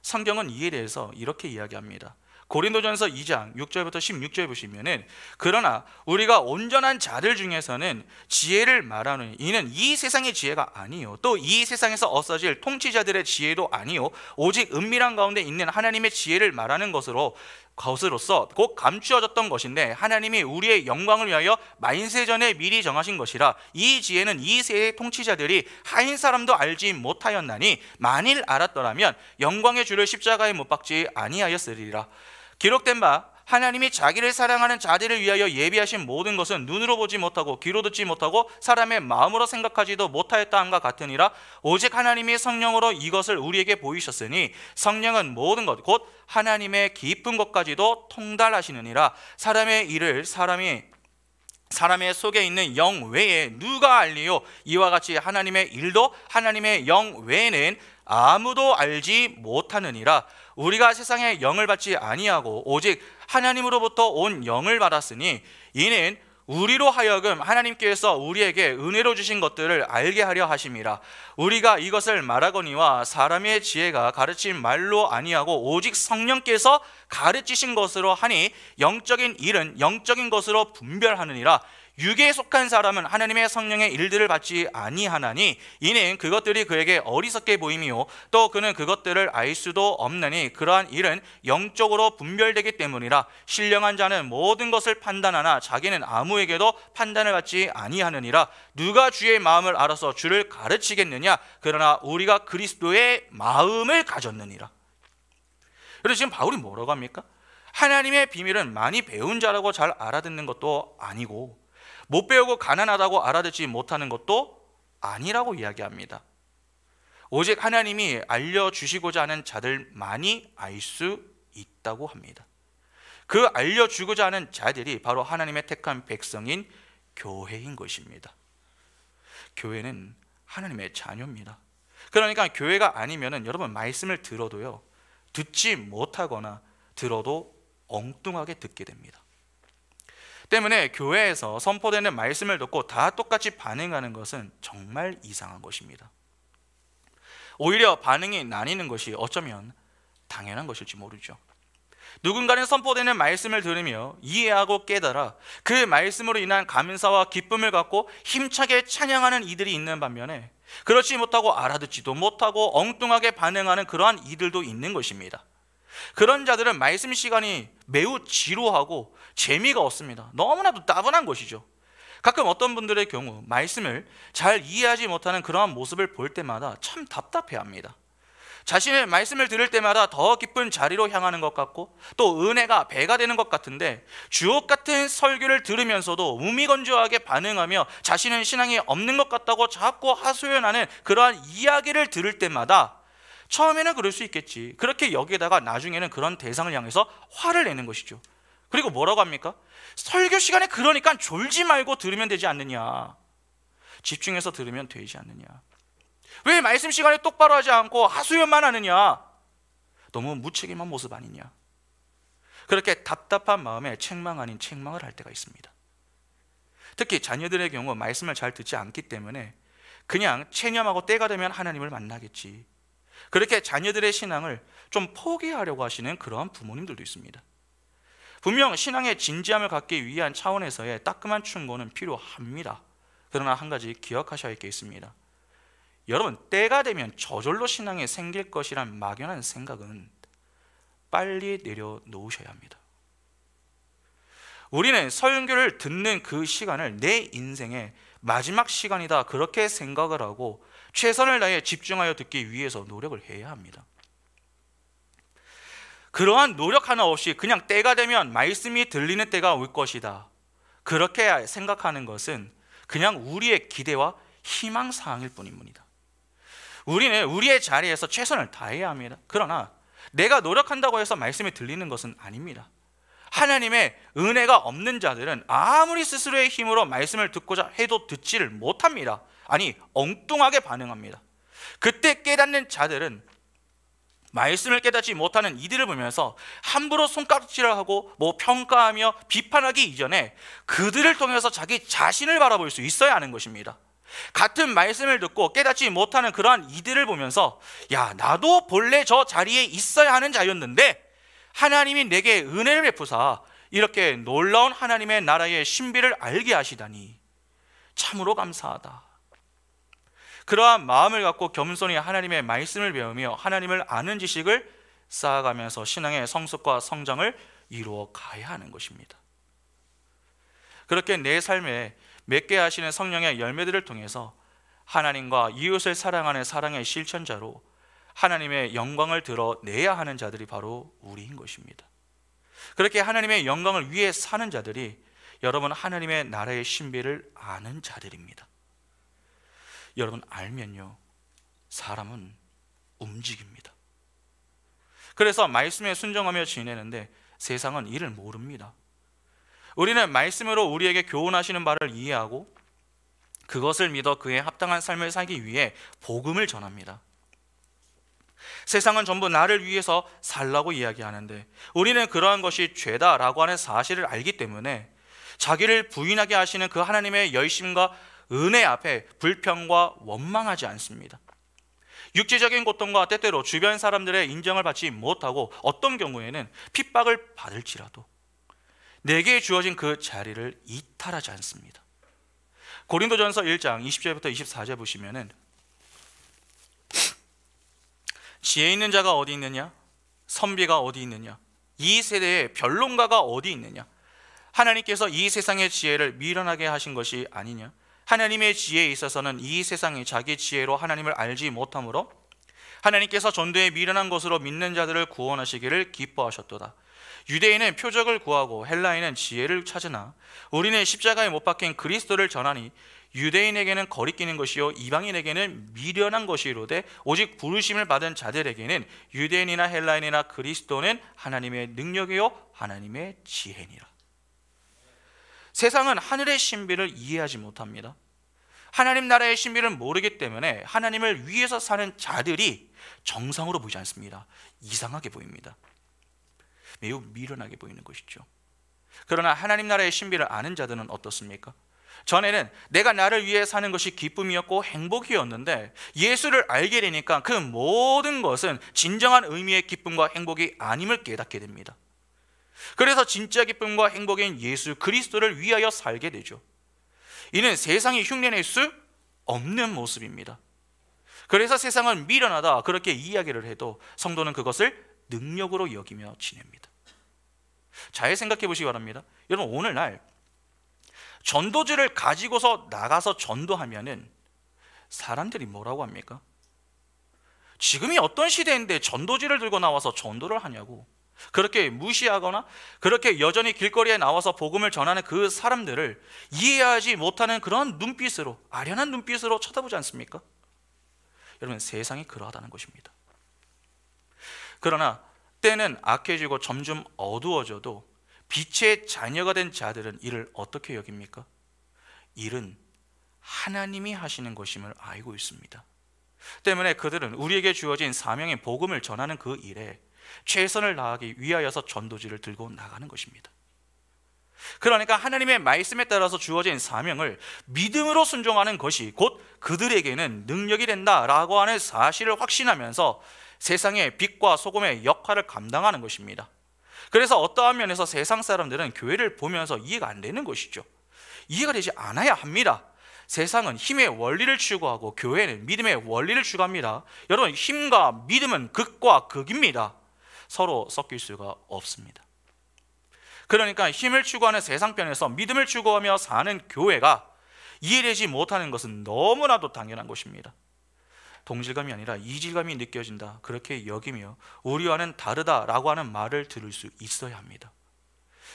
성경은 이에 대해서 이렇게 이야기합니다. 고린도전서 2장 6절부터 16절 보시면은 그러나 우리가 온전한 자들 중에서는 지혜를 말하는 이는 이 세상의 지혜가 아니요 또 이 세상에서 없어질 통치자들의 지혜도 아니요 오직 은밀한 가운데 있는 하나님의 지혜를 말하는 것으로서 곧 감추어졌던 것인데 하나님이 우리의 영광을 위하여 만세 전에 미리 정하신 것이라. 이 지혜는 이 세의 통치자들이 하인 사람도 알지 못하였나니 만일 알았더라면 영광의 주를 십자가에 못 박지 아니하였으리라. 기록된 바 하나님이 자기를 사랑하는 자들을 위하여 예비하신 모든 것은 눈으로 보지 못하고 귀로 듣지 못하고 사람의 마음으로 생각하지도 못하였다 함과 같으니라. 오직 하나님이 성령으로 이것을 우리에게 보이셨으니 성령은 모든 것 곧 하나님의 깊은 것까지도 통달하시느니라. 사람의 일을 사람이 사람의 속에 있는 영 외에 누가 알리요? 이와 같이 하나님의 일도 하나님의 영 외에는 아무도 알지 못하느니라. 우리가 세상의 영을 받지 아니하고 오직 하나님으로부터 온 영을 받았으니 이는 우리로 하여금 하나님께서 우리에게 은혜로 주신 것들을 알게 하려 하심이라. 우리가 이것을 말하거니와 사람의 지혜가 가르친 말로 아니하고 오직 성령께서 가르치신 것으로 하니 영적인 일은 영적인 것으로 분별하느니라. 육에 속한 사람은 하나님의 성령의 일들을 받지 아니하나니 이는 그것들이 그에게 어리석게 보임이요 또 그는 그것들을 알 수도 없나니 그러한 일은 영적으로 분별되기 때문이라. 신령한 자는 모든 것을 판단하나 자기는 아무에게도 판단을 받지 아니하느니라. 누가 주의 마음을 알아서 주를 가르치겠느냐? 그러나 우리가 그리스도의 마음을 가졌느니라. 그래서 지금 바울이 뭐라고 합니까? 하나님의 비밀은 많이 배운 자라고 잘 알아듣는 것도 아니고 못 배우고 가난하다고 알아듣지 못하는 것도 아니라고 이야기합니다. 오직 하나님이 알려주시고자 하는 자들만이 알 수 있다고 합니다. 그 알려주고자 하는 자들이 바로 하나님의 택한 백성인 교회인 것입니다. 교회는 하나님의 자녀입니다. 그러니까 교회가 아니면은 여러분 말씀을 들어도요, 듣지 못하거나 들어도 엉뚱하게 듣게 됩니다. 때문에 교회에서 선포되는 말씀을 듣고 다 똑같이 반응하는 것은 정말 이상한 것입니다. 오히려 반응이 나뉘는 것이 어쩌면 당연한 것일지 모르죠. 누군가는 선포되는 말씀을 들으며 이해하고 깨달아 그 말씀으로 인한 감사와 기쁨을 갖고 힘차게 찬양하는 이들이 있는 반면에 그렇지 못하고 알아듣지도 못하고 엉뚱하게 반응하는 그러한 이들도 있는 것입니다. 그런 자들은 말씀 시간이 매우 지루하고 재미가 없습니다. 너무나도 따분한 것이죠. 가끔 어떤 분들의 경우 말씀을 잘 이해하지 못하는 그러한 모습을 볼 때마다 참 답답해합니다. 자신의 말씀을 들을 때마다 더 깊은 자리로 향하는 것 같고 또 은혜가 배가 되는 것 같은데 주옥 같은 설교를 들으면서도 무미건조하게 반응하며 자신은 신앙이 없는 것 같다고 자꾸 하소연하는 그러한 이야기를 들을 때마다 처음에는 그럴 수 있겠지, 그렇게 여기에다가 나중에는 그런 대상을 향해서 화를 내는 것이죠. 그리고 뭐라고 합니까? 설교 시간에 그러니까 졸지 말고 들으면 되지 않느냐, 집중해서 들으면 되지 않느냐, 왜 말씀 시간에 똑바로 하지 않고 하소연만 하느냐, 너무 무책임한 모습 아니냐. 그렇게 답답한 마음에 책망 아닌 책망을 할 때가 있습니다. 특히 자녀들의 경우 말씀을 잘 듣지 않기 때문에 그냥 체념하고 때가 되면 하나님을 만나겠지, 그렇게 자녀들의 신앙을 좀 포기하려고 하시는 그러한 부모님들도 있습니다. 분명 신앙의 진지함을 갖기 위한 차원에서의 따끔한 충고는 필요합니다. 그러나 한 가지 기억하셔야 할 게 있습니다. 여러분, 때가 되면 저절로 신앙이 생길 것이란 막연한 생각은 빨리 내려놓으셔야 합니다. 우리는 설교를 듣는 그 시간을 내 인생의 마지막 시간이다 그렇게 생각을 하고 최선을 다해 집중하여 듣기 위해서 노력을 해야 합니다. 그러한 노력 하나 없이 그냥 때가 되면 말씀이 들리는 때가 올 것이다 그렇게 생각하는 것은 그냥 우리의 기대와 희망사항일 뿐입니다. 우리는 우리의 자리에서 최선을 다해야 합니다. 그러나 내가 노력한다고 해서 말씀이 들리는 것은 아닙니다. 하나님의 은혜가 없는 자들은 아무리 스스로의 힘으로 말씀을 듣고자 해도 듣지를 못합니다. 아니, 엉뚱하게 반응합니다. 그때 깨닫는 자들은 말씀을 깨닫지 못하는 이들을 보면서 함부로 손가락질을 하고 평가하며 비판하기 이전에 그들을 통해서 자기 자신을 바라볼 수 있어야 하는 것입니다. 같은 말씀을 듣고 깨닫지 못하는 그러한 이들을 보면서 야, 나도 본래 저 자리에 있어야 하는 자였는데 하나님이 내게 은혜를 베푸사 이렇게 놀라운 하나님의 나라의 신비를 알게 하시다니 참으로 감사하다. 그러한 마음을 갖고 겸손히 하나님의 말씀을 배우며 하나님을 아는 지식을 쌓아가면서 신앙의 성숙과 성장을 이루어 가야 하는 것입니다. 그렇게 내 삶에 맺게 하시는 성령의 열매들을 통해서 하나님과 이웃을 사랑하는 사랑의 실천자로 하나님의 영광을 드러내야 하는 자들이 바로 우리인 것입니다. 그렇게 하나님의 영광을 위해 사는 자들이 여러분 하나님의 나라의 신비를 아는 자들입니다. 여러분, 알면요, 사람은 움직입니다. 그래서 말씀에 순종하며 지내는데 세상은 이를 모릅니다. 우리는 말씀으로 우리에게 교훈하시는 바를 이해하고 그것을 믿어 그에 합당한 삶을 살기 위해 복음을 전합니다. 세상은 전부 나를 위해서 살라고 이야기하는데 우리는 그러한 것이 죄다라고 하는 사실을 알기 때문에 자기를 부인하게 하시는 그 하나님의 열심과 은혜 앞에 불평과 원망하지 않습니다. 육체적인 고통과 때때로 주변 사람들의 인정을 받지 못하고 어떤 경우에는 핍박을 받을지라도 내게 주어진 그 자리를 이탈하지 않습니다. 고린도전서 1장 20절부터 24절 보시면은 지혜 있는 자가 어디 있느냐? 선비가 어디 있느냐? 이 세대의 변론가가 어디 있느냐? 하나님께서 이 세상의 지혜를 미련하게 하신 것이 아니냐? 하나님의 지혜에 있어서는 이 세상이 자기 지혜로 하나님을 알지 못하므로 하나님께서 전도에 미련한 것으로 믿는 자들을 구원하시기를 기뻐하셨도다. 유대인은 표적을 구하고 헬라인은 지혜를 찾으나 우리는 십자가에 못 박힌 그리스도를 전하니 유대인에게는 거리끼는 것이요 이방인에게는 미련한 것이로되 오직 부르심을 받은 자들에게는 유대인이나 헬라인이나 그리스도는 하나님의 능력이요 하나님의 지혜니라. 세상은 하늘의 신비를 이해하지 못합니다. 하나님 나라의 신비를 모르기 때문에 하나님을 위해서 사는 자들이 정상으로 보이지 않습니다. 이상하게 보입니다. 매우 미련하게 보이는 것이죠. 그러나 하나님 나라의 신비를 아는 자들은 어떻습니까? 전에는 내가 나를 위해 사는 것이 기쁨이었고 행복이었는데 예수를 알게 되니까 그 모든 것은 진정한 의미의 기쁨과 행복이 아님을 깨닫게 됩니다. 그래서 진짜 기쁨과 행복인 예수 그리스도를 위하여 살게 되죠. 이는 세상이 흉내낼 수 없는 모습입니다. 그래서 세상은 미련하다 그렇게 이야기를 해도 성도는 그것을 능력으로 여기며 지냅니다. 잘 생각해 보시기 바랍니다. 여러분, 오늘날 전도지를 가지고서 나가서 전도하면은 사람들이 뭐라고 합니까? 지금이 어떤 시대인데 전도지를 들고 나와서 전도를 하냐고 그렇게 무시하거나 그렇게 여전히 길거리에 나와서 복음을 전하는 그 사람들을 이해하지 못하는 그런 눈빛으로, 아련한 눈빛으로 쳐다보지 않습니까? 여러분, 세상이 그러하다는 것입니다. 그러나 때는 악해지고 점점 어두워져도 빛의 자녀가 된 자들은 이를 어떻게 여깁니까? 일은 하나님이 하시는 것임을 알고 있습니다. 때문에 그들은 우리에게 주어진 사명인 복음을 전하는 그 일에 최선을 다하기 위하여서 전도지를 들고 나가는 것입니다. 그러니까 하나님의 말씀에 따라서 주어진 사명을 믿음으로 순종하는 것이 곧 그들에게는 능력이 된다라고 하는 사실을 확신하면서 세상의 빛과 소금의 역할을 감당하는 것입니다. 그래서 어떠한 면에서 세상 사람들은 교회를 보면서 이해가 안 되는 것이죠. 이해가 되지 않아야 합니다. 세상은 힘의 원리를 추구하고 교회는 믿음의 원리를 추구합니다. 여러분, 힘과 믿음은 극과 극입니다. 서로 섞일 수가 없습니다. 그러니까 힘을 추구하는 세상편에서 믿음을 추구하며 사는 교회가 이해되지 못하는 것은 너무나도 당연한 것입니다. 동질감이 아니라 이질감이 느껴진다 그렇게 여기며 우리와는 다르다라고 하는 말을 들을 수 있어야 합니다.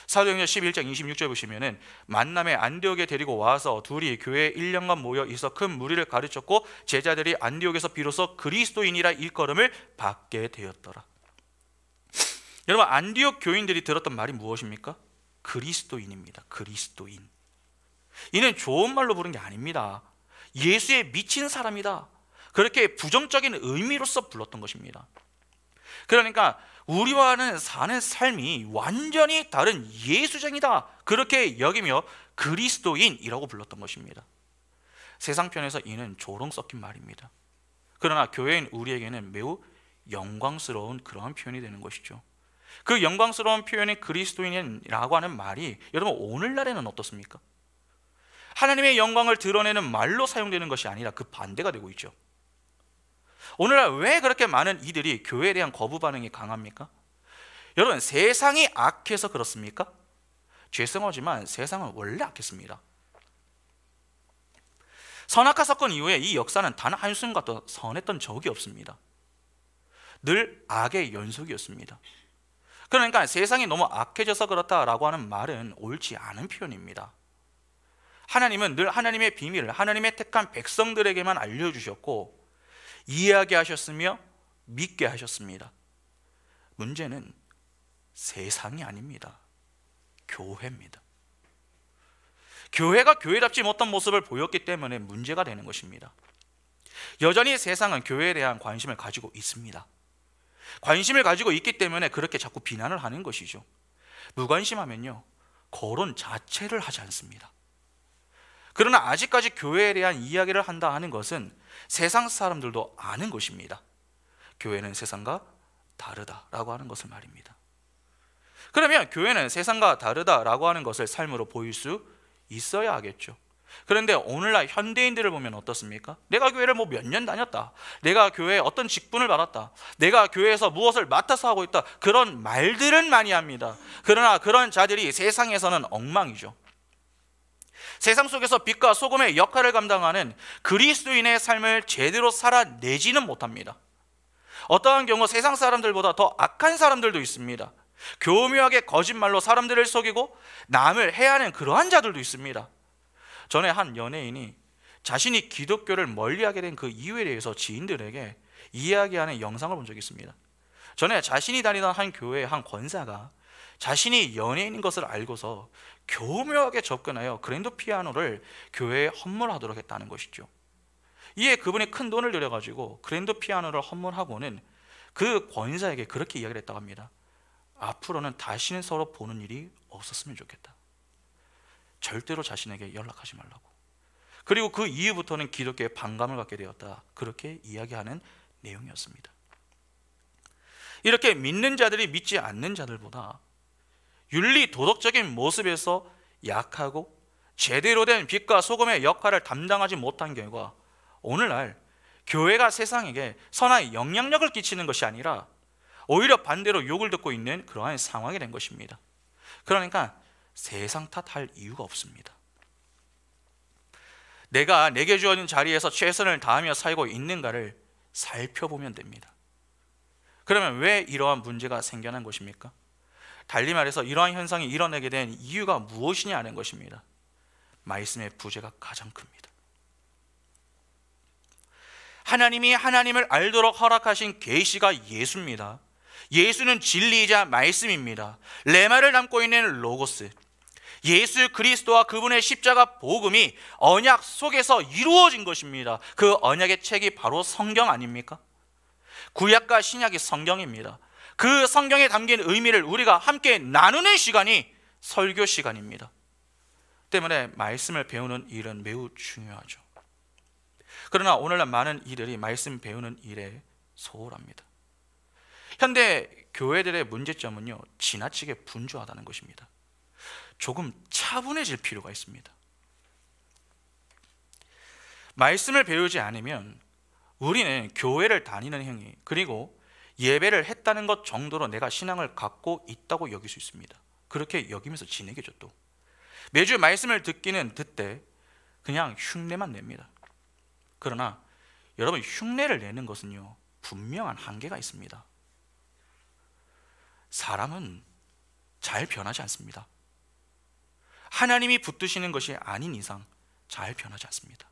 사도행전 11장 26절 보시면은 만남에 안디옥에 데리고 와서 둘이 교회에 1년간 모여 있어 큰 무리를 가르쳤고 제자들이 안디옥에서 비로소 그리스도인이라 일컬음을 받게 되었더라. 여러분, 안디옥 교인들이 들었던 말이 무엇입니까? 그리스도인입니다. 그리스도인. 이는 좋은 말로 부른 게 아닙니다. 예수에 미친 사람이다. 그렇게 부정적인 의미로서 불렀던 것입니다. 그러니까 우리와는 사는 삶이 완전히 다른 예수쟁이다 그렇게 여기며 그리스도인이라고 불렀던 것입니다. 세상편에서 이는 조롱 섞인 말입니다. 그러나 교회인 우리에게는 매우 영광스러운 그러한 표현이 되는 것이죠. 그 영광스러운 표현이 그리스도인이라고 하는 말이 여러분 오늘날에는 어떻습니까? 하나님의 영광을 드러내는 말로 사용되는 것이 아니라 그 반대가 되고 있죠. 오늘날 왜 그렇게 많은 이들이 교회에 대한 거부 반응이 강합니까? 여러분, 세상이 악해서 그렇습니까? 죄송하지만 세상은 원래 악했습니다. 선악화 사건 이후에 이 역사는 단 한순간도 선했던 적이 없습니다. 늘 악의 연속이었습니다. 그러니까 세상이 너무 악해져서 그렇다라고 하는 말은 옳지 않은 표현입니다. 하나님은 늘 하나님의 비밀을 하나님의 택한 백성들에게만 알려주셨고 이해하게 하셨으며 믿게 하셨습니다. 문제는 세상이 아닙니다. 교회입니다. 교회가 교회답지 못한 모습을 보였기 때문에 문제가 되는 것입니다. 여전히 세상은 교회에 대한 관심을 가지고 있습니다. 관심을 가지고 있기 때문에 그렇게 자꾸 비난을 하는 것이죠. 무관심하면요, 거론 자체를 하지 않습니다. 그러나 아직까지 교회에 대한 이야기를 한다 하는 것은 세상 사람들도 아는 것입니다. 교회는 세상과 다르다라고 하는 것을 말입니다. 그러면 교회는 세상과 다르다라고 하는 것을 삶으로 보일 수 있어야 하겠죠. 그런데 오늘날 현대인들을 보면 어떻습니까? 내가 교회를 몇 년 다녔다, 내가 교회에 어떤 직분을 받았다, 내가 교회에서 무엇을 맡아서 하고 있다, 그런 말들은 많이 합니다. 그러나 그런 자들이 세상에서는 엉망이죠. 세상 속에서 빛과 소금의 역할을 감당하는 그리스도인의 삶을 제대로 살아내지는 못합니다. 어떠한 경우 세상 사람들보다 더 악한 사람들도 있습니다. 교묘하게 거짓말로 사람들을 속이고 남을 해하는 그러한 자들도 있습니다. 전에 한 연예인이 자신이 기독교를 멀리하게 된 그 이유에 대해서 지인들에게 이야기하는 영상을 본 적이 있습니다. 전에 자신이 다니던 한 교회의 한 권사가 자신이 연예인인 것을 알고서 교묘하게 접근하여 그랜드 피아노를 교회에 헌물하도록 했다는 것이죠. 이에 그분이 큰 돈을 들여가지고 그랜드 피아노를 헌물하고는 그 권사에게 그렇게 이야기를 했다고 합니다. 앞으로는 다시는 서로 보는 일이 없었으면 좋겠다. 절대로 자신에게 연락하지 말라고. 그리고 그 이후부터는 기독교에 반감을 갖게 되었다, 그렇게 이야기하는 내용이었습니다. 이렇게 믿는 자들이 믿지 않는 자들보다 윤리 도덕적인 모습에서 약하고 제대로 된 빛과 소금의 역할을 담당하지 못한 결과 오늘날 교회가 세상에게 선한 영향력을 끼치는 것이 아니라 오히려 반대로 욕을 듣고 있는 그러한 상황이 된 것입니다. 그러니까 세상 탓할 이유가 없습니다. 내가 내게 주어진 자리에서 최선을 다하며 살고 있는가를 살펴보면 됩니다. 그러면 왜 이러한 문제가 생겨난 것입니까? 달리 말해서 이러한 현상이 일어나게 된 이유가 무엇이냐 하는 것입니다. 말씀의 부재가 가장 큽니다. 하나님이 하나님을 알도록 허락하신 계시가 예수입니다. 예수는 진리이자 말씀입니다. 레마를 담고 있는 로고스, 예수 그리스도와 그분의 십자가 복음이 언약 속에서 이루어진 것입니다. 그 언약의 책이 바로 성경 아닙니까? 구약과 신약이 성경입니다. 그 성경에 담긴 의미를 우리가 함께 나누는 시간이 설교 시간입니다. 때문에 말씀을 배우는 일은 매우 중요하죠. 그러나 오늘날 많은 이들이 말씀 배우는 일에 소홀합니다. 현대 교회들의 문제점은요, 지나치게 분주하다는 것입니다. 조금 차분해질 필요가 있습니다. 말씀을 배우지 않으면 우리는 교회를 다니는 행위, 그리고 예배를 했다는 것 정도로 내가 신앙을 갖고 있다고 여길 수 있습니다. 그렇게 여기면서 지내겠죠. 또 매주 말씀을 듣기는 듣되 그냥 흉내만 냅니다. 그러나 여러분, 흉내를 내는 것은요, 분명한 한계가 있습니다. 사람은 잘 변하지 않습니다. 하나님이 붙드시는 것이 아닌 이상 잘 변하지 않습니다.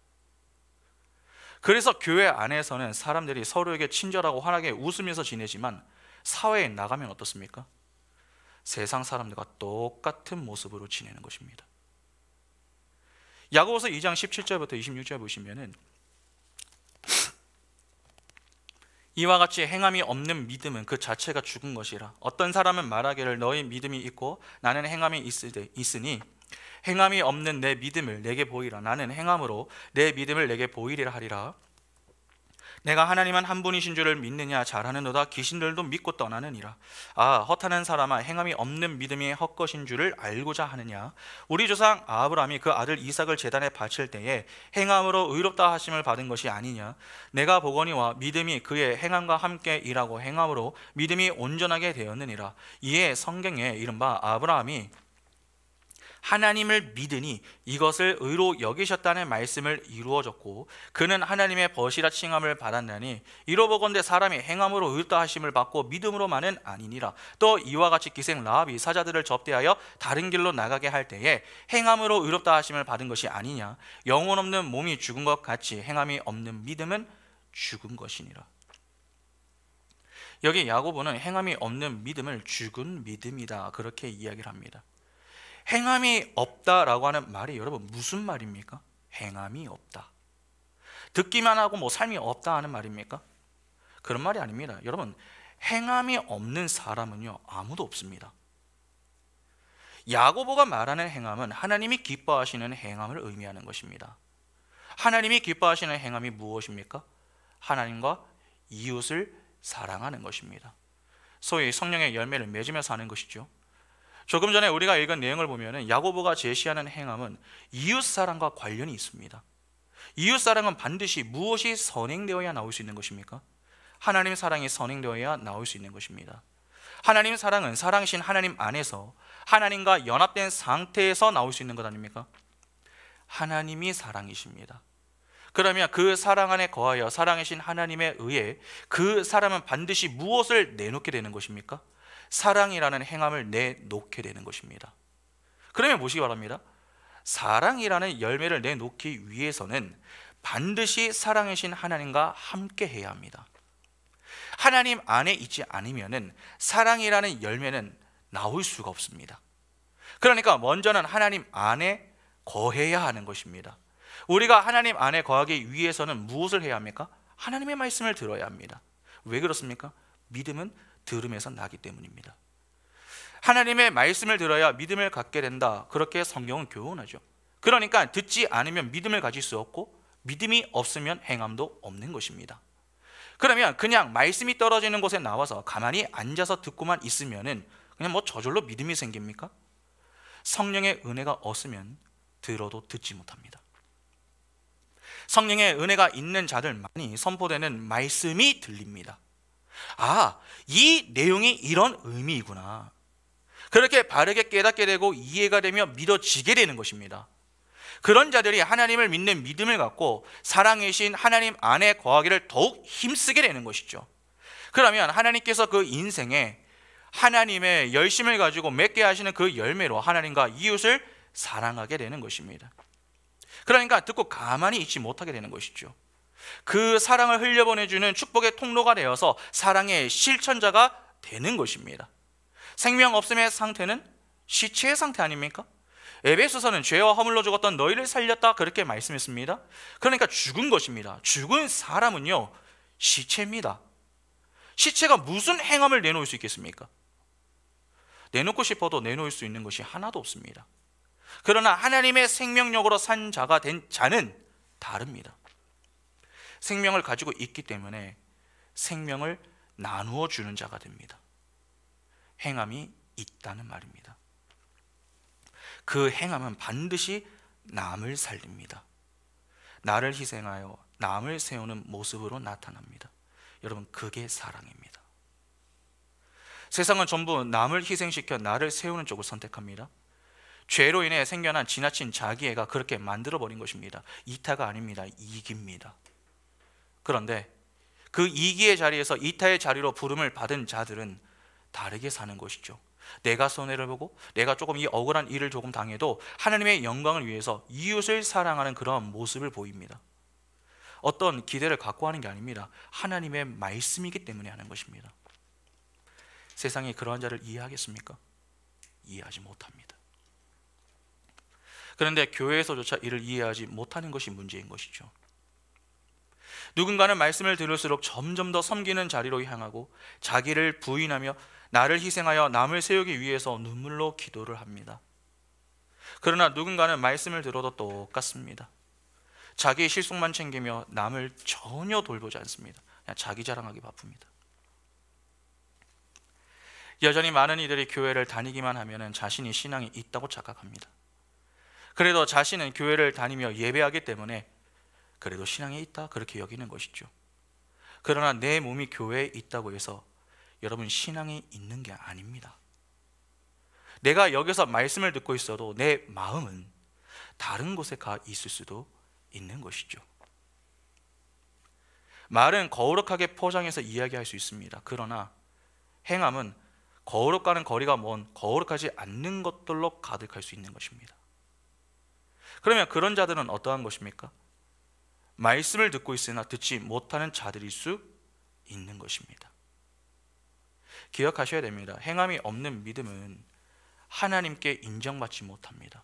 그래서 교회 안에서는 사람들이 서로에게 친절하고 환하게 웃으면서 지내지만 사회에 나가면 어떻습니까? 세상 사람들과 똑같은 모습으로 지내는 것입니다. 야고보서 2장 17절부터 26절 보시면은 이와 같이 행함이 없는 믿음은 그 자체가 죽은 것이라. 어떤 사람은 말하기를 너희 믿음이 있고 나는 행함이 있으니 행함이 없는 내 믿음을 내게 보이라. 나는 행함으로 내 믿음을 내게 보이리라 하리라. 내가 하나님은 한 분이신 줄을 믿느냐? 잘하는도다. 귀신들도 믿고 떠나느니라. 아, 허탄한 사람아, 행함이 없는 믿음이 헛것인 줄을 알고자 하느냐? 우리 조상 아브라함이 그 아들 이삭을 제단에 바칠 때에 행함으로 의롭다 하심을 받은 것이 아니냐? 내가 보거니와 믿음이 그의 행함과 함께 일하고 행함으로 믿음이 온전하게 되었느니라. 이에 성경에 이른바 아브라함이 하나님을 믿으니 이것을 의로 여기셨다는 말씀을 이루어졌고 그는 하나님의 벗이라 칭함을 받았나니 이로보건대 사람이 행함으로 의롭다 하심을 받고 믿음으로만은 아니니라. 또 이와 같이 기생 라합이 사자들을 접대하여 다른 길로 나가게 할 때에 행함으로 의롭다 하심을 받은 것이 아니냐? 영혼 없는 몸이 죽은 것 같이 행함이 없는 믿음은 죽은 것이니라. 여기 야고보는 행함이 없는 믿음을 죽은 믿음이다, 그렇게 이야기를 합니다. 행함이 없다라고 하는 말이 여러분 무슨 말입니까? 행함이 없다. 듣기만 하고 뭐 삶이 없다 하는 말입니까? 그런 말이 아닙니다. 여러분, 행함이 없는 사람은요 아무도 없습니다. 야고보가 말하는 행함은 하나님이 기뻐하시는 행함을 의미하는 것입니다. 하나님이 기뻐하시는 행함이 무엇입니까? 하나님과 이웃을 사랑하는 것입니다. 소위 성령의 열매를 맺으면서 하는 것이죠. 조금 전에 우리가 읽은 내용을 보면 야고보가 제시하는 행함은 이웃 사랑과 관련이 있습니다. 이웃 사랑은 반드시 무엇이 선행되어야 나올 수 있는 것입니까? 하나님 사랑이 선행되어야 나올 수 있는 것입니다. 하나님 사랑은 사랑이신 하나님 안에서 하나님과 연합된 상태에서 나올 수 있는 것 아닙니까? 하나님이 사랑이십니다. 그러면 그 사랑 안에 거하여 사랑이신 하나님에 의해 그 사람은 반드시 무엇을 내놓게 되는 것입니까? 사랑이라는 행함을 내놓게 되는 것입니다. 그러면 보시기 바랍니다. 사랑이라는 열매를 내놓기 위해서는 반드시 사랑이신 하나님과 함께 해야 합니다. 하나님 안에 있지 않으면 사랑이라는 열매는 나올 수가 없습니다. 그러니까 먼저는 하나님 안에 거해야 하는 것입니다. 우리가 하나님 안에 거하기 위해서는 무엇을 해야 합니까? 하나님의 말씀을 들어야 합니다. 왜 그렇습니까? 믿음은 들음에서 나기 때문입니다. 하나님의 말씀을 들어야 믿음을 갖게 된다, 그렇게 성경은 교훈하죠. 그러니까 듣지 않으면 믿음을 가질 수 없고 믿음이 없으면 행함도 없는 것입니다. 그러면 그냥 말씀이 떨어지는 곳에 나와서 가만히 앉아서 듣고만 있으면 그냥 뭐 저절로 믿음이 생깁니까? 성령의 은혜가 없으면 들어도 듣지 못합니다. 성령의 은혜가 있는 자들만이 선포되는 말씀이 들립니다. 아, 이 내용이 이런 의미이구나. 그렇게 바르게 깨닫게 되고 이해가 되며 믿어지게 되는 것입니다. 그런 자들이 하나님을 믿는 믿음을 갖고 사랑이신 하나님 안에 거하기를 더욱 힘쓰게 되는 것이죠. 그러면 하나님께서 그 인생에 하나님의 열심을 가지고 맺게 하시는 그 열매로 하나님과 이웃을 사랑하게 되는 것입니다. 그러니까 듣고 가만히 있지 못하게 되는 것이죠. 그 사랑을 흘려보내주는 축복의 통로가 되어서 사랑의 실천자가 되는 것입니다. 생명 없음의 상태는 시체의 상태 아닙니까? 에베소서는 죄와 허물로 죽었던 너희를 살렸다, 그렇게 말씀했습니다. 그러니까 죽은 것입니다. 죽은 사람은요 시체입니다. 시체가 무슨 행함을 내놓을 수 있겠습니까? 내놓고 싶어도 내놓을 수 있는 것이 하나도 없습니다. 그러나 하나님의 생명력으로 산 자가 된 자는 다릅니다. 생명을 가지고 있기 때문에 생명을 나누어 주는 자가 됩니다. 행함이 있다는 말입니다. 그 행함은 반드시 남을 살립니다. 나를 희생하여 남을 세우는 모습으로 나타납니다. 여러분, 그게 사랑입니다. 세상은 전부 남을 희생시켜 나를 세우는 쪽을 선택합니다. 죄로 인해 생겨난 지나친 자기애가 그렇게 만들어버린 것입니다. 이타가 아닙니다. 이기입니다. 그런데 그 이기의 자리에서 이타의 자리로 부름을 받은 자들은 다르게 사는 것이죠. 내가 손해를 보고 내가 조금 이 억울한 일을 조금 당해도 하나님의 영광을 위해서 이웃을 사랑하는 그러한 모습을 보입니다. 어떤 기대를 갖고 하는 게 아닙니다. 하나님의 말씀이기 때문에 하는 것입니다. 세상이 그러한 자를 이해하겠습니까? 이해하지 못합니다. 그런데 교회에서조차 이를 이해하지 못하는 것이 문제인 것이죠. 누군가는 말씀을 들을수록 점점 더 섬기는 자리로 향하고 자기를 부인하며 나를 희생하여 남을 세우기 위해서 눈물로 기도를 합니다. 그러나 누군가는 말씀을 들어도 똑같습니다. 자기의 실속만 챙기며 남을 전혀 돌보지 않습니다. 그냥 자기 자랑하기 바쁩니다. 여전히 많은 이들이 교회를 다니기만 하면 자신이 신앙이 있다고 착각합니다. 그래도 자신은 교회를 다니며 예배하기 때문에 그래도 신앙이 있다, 그렇게 여기는 것이죠. 그러나 내 몸이 교회에 있다고 해서 여러분 신앙이 있는 게 아닙니다. 내가 여기서 말씀을 듣고 있어도 내 마음은 다른 곳에 가 있을 수도 있는 것이죠. 말은 거울옥하게 포장해서 이야기할 수 있습니다. 그러나 행함은 거울옥과는 거리가 먼 거울옥하지 않는 것들로 가득할 수 있는 것입니다. 그러면 그런 자들은 어떠한 것입니까? 말씀을 듣고 있으나 듣지 못하는 자들일 수 있는 것입니다. 기억하셔야 됩니다. 행함이 없는 믿음은 하나님께 인정받지 못합니다.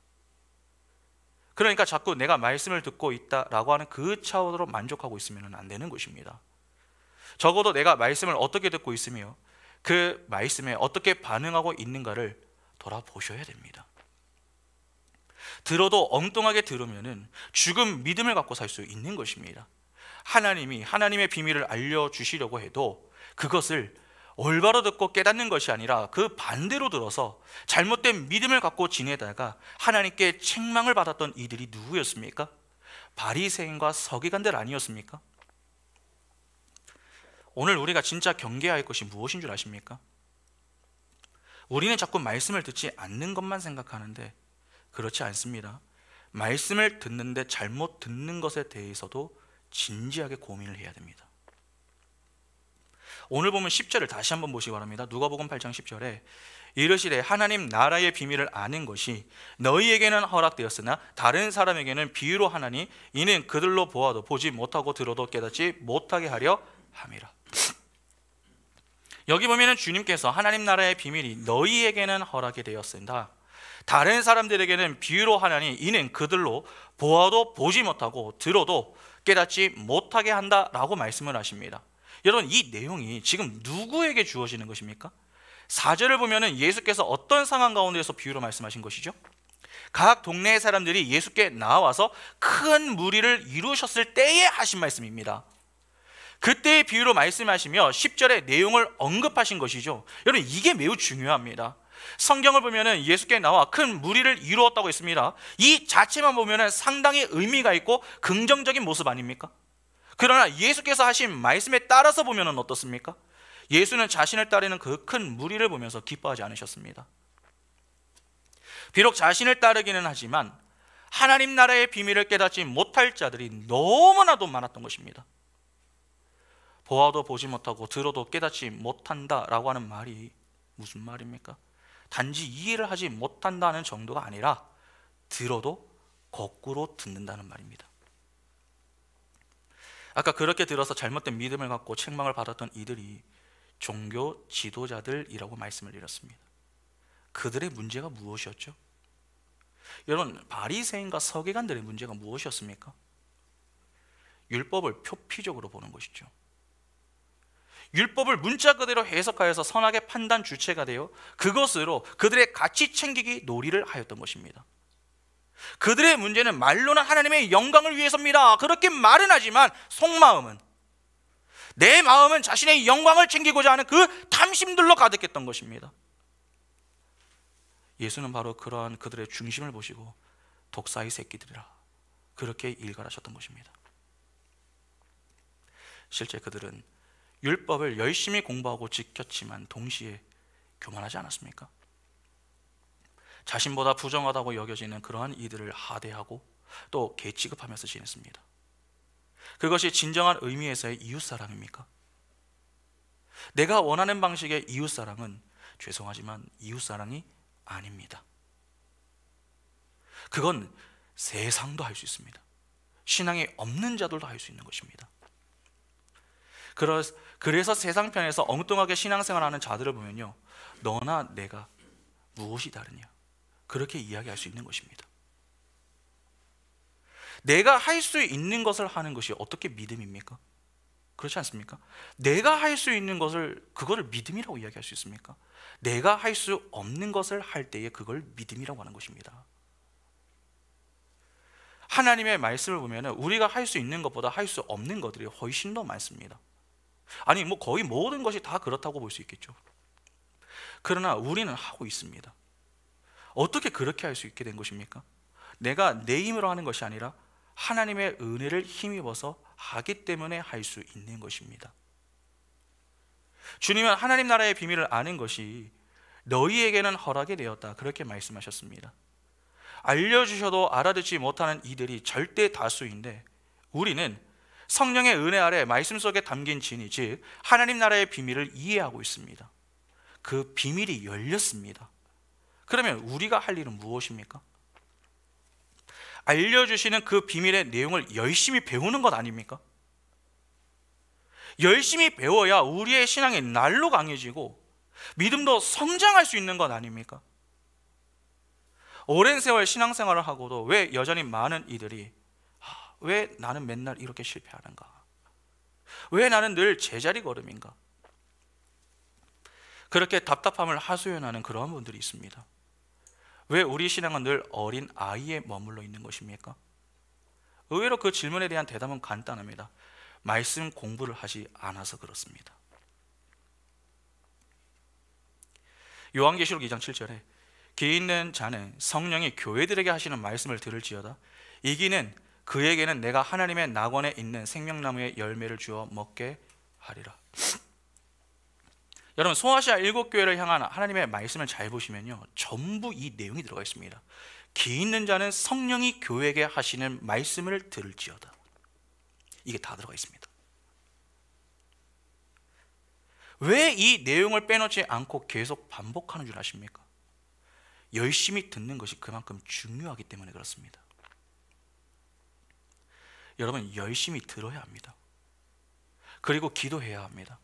그러니까 자꾸 내가 말씀을 듣고 있다라고 하는 그 차원으로 만족하고 있으면 안 되는 것입니다. 적어도 내가 말씀을 어떻게 듣고 있으며 그 말씀에 어떻게 반응하고 있는가를 돌아보셔야 됩니다. 들어도 엉뚱하게 들으면 죽은 믿음을 갖고 살 수 있는 것입니다. 하나님이 하나님의 비밀을 알려주시려고 해도 그것을 올바로 듣고 깨닫는 것이 아니라 그 반대로 들어서 잘못된 믿음을 갖고 지내다가 하나님께 책망을 받았던 이들이 누구였습니까? 바리새인과 서기관들 아니었습니까? 오늘 우리가 진짜 경계해야 할 것이 무엇인 줄 아십니까? 우리는 자꾸 말씀을 듣지 않는 것만 생각하는데 그렇지 않습니다. 말씀을 듣는데 잘못 듣는 것에 대해서도 진지하게 고민을 해야 됩니다. 오늘 보면 10절을 다시 한번 보시기 바랍니다. 누가복음 8장 10절에 이르시되 하나님 나라의 비밀을 아는 것이 너희에게는 허락되었으나 다른 사람에게는 비유로 하나니 이는 그들로 보아도 보지 못하고 들어도 깨닫지 못하게 하려 함이라. 여기 보면 주님께서 하나님 나라의 비밀이 너희에게는 허락이 되었습니다. 다른 사람들에게는 비유로 하나니 이는 그들로 보아도 보지 못하고 들어도 깨닫지 못하게 한다라고 말씀을 하십니다. 여러분, 이 내용이 지금 누구에게 주어지는 것입니까? 4절을 보면 예수께서 어떤 상황 가운데서 비유로 말씀하신 것이죠? 각 동네의 사람들이 예수께 나와서 큰 무리를 이루셨을 때에 하신 말씀입니다. 그때의 비유로 말씀하시며 10절의 내용을 언급하신 것이죠. 여러분, 이게 매우 중요합니다. 성경을 보면 예수께 나와 큰 무리를 이루었다고 했습니다. 이 자체만 보면 상당히 의미가 있고 긍정적인 모습 아닙니까? 그러나 예수께서 하신 말씀에 따라서 보면 어떻습니까? 예수는 자신을 따르는 그 큰 무리를 보면서 기뻐하지 않으셨습니다. 비록 자신을 따르기는 하지만 하나님 나라의 비밀을 깨닫지 못할 자들이 너무나도 많았던 것입니다. 보아도 보지 못하고 들어도 깨닫지 못한다라고 하는 말이 무슨 말입니까? 단지 이해를 하지 못한다는 정도가 아니라 들어도 거꾸로 듣는다는 말입니다. 아까 그렇게 들어서 잘못된 믿음을 갖고 책망을 받았던 이들이 종교 지도자들이라고 말씀을 드렸습니다. 그들의 문제가 무엇이었죠? 여러분, 바리새인과 서기관들의 문제가 무엇이었습니까? 율법을 표피적으로 보는 것이죠. 율법을 문자 그대로 해석하여서 선악의 판단 주체가 되어 그것으로 그들의 가치 챙기기 놀이를 하였던 것입니다. 그들의 문제는 말로는 하나님의 영광을 위해서입니다. 그렇게 말은 하지만 속마음은, 내 마음은 자신의 영광을 챙기고자 하는 그 탐심들로 가득했던 것입니다. 예수는 바로 그러한 그들의 중심을 보시고 독사의 새끼들이라 그렇게 일갈하셨던 것입니다. 실제 그들은 율법을 열심히 공부하고 지켰지만 동시에 교만하지 않았습니까? 자신보다 부정하다고 여겨지는 그러한 이들을 하대하고 또 개취급하면서 지냈습니다. 그것이 진정한 의미에서의 이웃사랑입니까? 내가 원하는 방식의 이웃사랑은 죄송하지만 이웃사랑이 아닙니다. 그건 세상도 할 수 있습니다. 신앙이 없는 자들도 할 수 있는 것입니다. 그래서 세상 편에서 엉뚱하게 신앙생활하는 자들을 보면요, 너나 내가 무엇이 다르냐 그렇게 이야기할 수 있는 것입니다. 내가 할 수 있는 것을 하는 것이 어떻게 믿음입니까? 그렇지 않습니까? 내가 할 수 있는 것을 그거를 믿음이라고 이야기할 수 있습니까? 내가 할 수 없는 것을 할 때에 그걸 믿음이라고 하는 것입니다. 하나님의 말씀을 보면 우리가 할 수 있는 것보다 할 수 없는 것들이 훨씬 더 많습니다. 아니 거의 모든 것이 다 그렇다고 볼 수 있겠죠. 그러나 우리는 하고 있습니다. 어떻게 그렇게 할 수 있게 된 것입니까? 내가 내 힘으로 하는 것이 아니라 하나님의 은혜를 힘입어서 하기 때문에 할 수 있는 것입니다. 주님은 하나님 나라의 비밀을 아는 것이 너희에게는 허락이 되었다 그렇게 말씀하셨습니다. 알려주셔도 알아듣지 못하는 이들이 절대 다수인데 우리는 성령의 은혜 아래 말씀 속에 담긴 진리, 즉 하나님 나라의 비밀을 이해하고 있습니다. 그 비밀이 열렸습니다. 그러면 우리가 할 일은 무엇입니까? 알려주시는 그 비밀의 내용을 열심히 배우는 것 아닙니까? 열심히 배워야 우리의 신앙이 날로 강해지고 믿음도 성장할 수 있는 것 아닙니까? 오랜 세월 신앙생활을 하고도 왜 여전히 많은 이들이 왜 나는 맨날 이렇게 실패하는가? 왜 나는 늘 제자리 걸음인가? 그렇게 답답함을 하소연하는 그러한 분들이 있습니다. 왜 우리 신앙은 늘 어린 아이에 머물러 있는 것입니까? 의외로 그 질문에 대한 대답은 간단합니다. 말씀 공부를 하지 않아서 그렇습니다. 요한계시록 2장 7절에 기 있는 자는 성령이 교회들에게 하시는 말씀을 들을지어다. 이기는 그에게는 내가 하나님의 낙원에 있는 생명나무의 열매를 주어 먹게 하리라. 여러분, 소아시아 7교회를 향한 하나님의 말씀을 잘 보시면요, 전부 이 내용이 들어가 있습니다. 기 있는 자는 성령이 교회에게 하시는 말씀을 들을지어다. 이게 다 들어가 있습니다. 왜 이 내용을 빼놓지 않고 계속 반복하는 줄 아십니까? 열심히 듣는 것이 그만큼 중요하기 때문에 그렇습니다. 여러분, 열심히 들어야 합니다. 그리고 기도해야 합니다.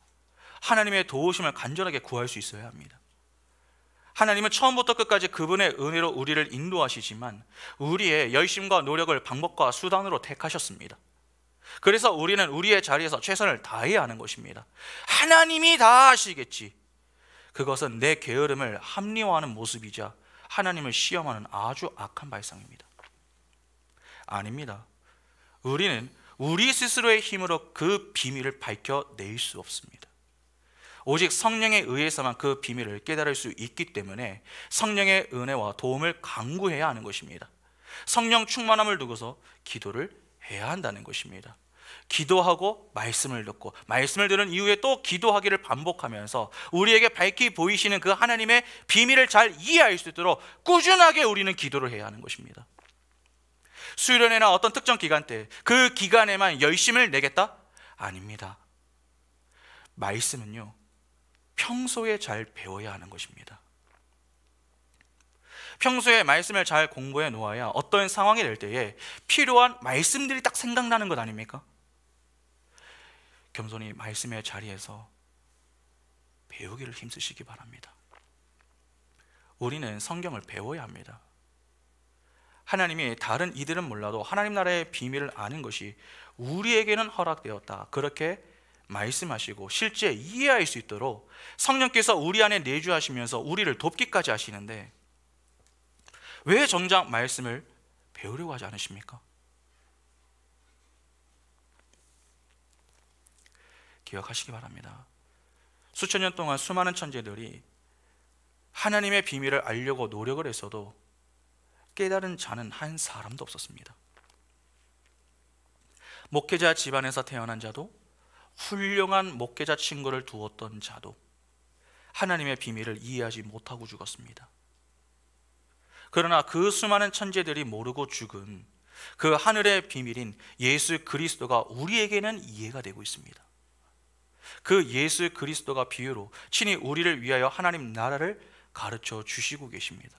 하나님의 도우심을 간절하게 구할 수 있어야 합니다. 하나님은 처음부터 끝까지 그분의 은혜로 우리를 인도하시지만 우리의 열심과 노력을 방법과 수단으로 택하셨습니다. 그래서 우리는 우리의 자리에서 최선을 다해야 하는 것입니다. 하나님이 다 하시겠지. 그것은 내 게으름을 합리화하는 모습이자 하나님을 시험하는 아주 악한 발상입니다. 아닙니다. 우리는 우리 스스로의 힘으로 그 비밀을 밝혀낼 수 없습니다. 오직 성령에 의해서만 그 비밀을 깨달을 수 있기 때문에 성령의 은혜와 도움을 간구해야 하는 것입니다. 성령 충만함을 두고서 기도를 해야 한다는 것입니다. 기도하고 말씀을 듣고 말씀을 들은 이후에 또 기도하기를 반복하면서 우리에게 밝히 보이시는 그 하나님의 비밀을 잘 이해할 수 있도록 꾸준하게 우리는 기도를 해야 하는 것입니다. 수련회나 어떤 특정 기간 때 그 기간에만 열심을 내겠다? 아닙니다. 말씀은요, 평소에 잘 배워야 하는 것입니다. 평소에 말씀을 잘 공부해 놓아야 어떤 상황이 될 때에 필요한 말씀들이 딱 생각나는 것 아닙니까? 겸손히 말씀의 자리에서 배우기를 힘쓰시기 바랍니다. 우리는 성경을 배워야 합니다. 하나님이 다른 이들은 몰라도 하나님 나라의 비밀을 아는 것이 우리에게는 허락되었다, 그렇게 말씀하시고 실제 이해할 수 있도록 성령께서 우리 안에 내주하시면서 우리를 돕기까지 하시는데 왜 정작 말씀을 배우려고 하지 않으십니까? 기억하시기 바랍니다. 수천 년 동안 수많은 천재들이 하나님의 비밀을 알려고 노력을 했어도 깨달은 자는 한 사람도 없었습니다. 목회자 집안에서 태어난 자도 훌륭한 목회자 친구를 두었던 자도 하나님의 비밀을 이해하지 못하고 죽었습니다. 그러나 그 수많은 천재들이 모르고 죽은 그 하늘의 비밀인 예수 그리스도가 우리에게는 이해가 되고 있습니다. 그 예수 그리스도가 비유로 친히 우리를 위하여 하나님 나라를 가르쳐 주시고 계십니다.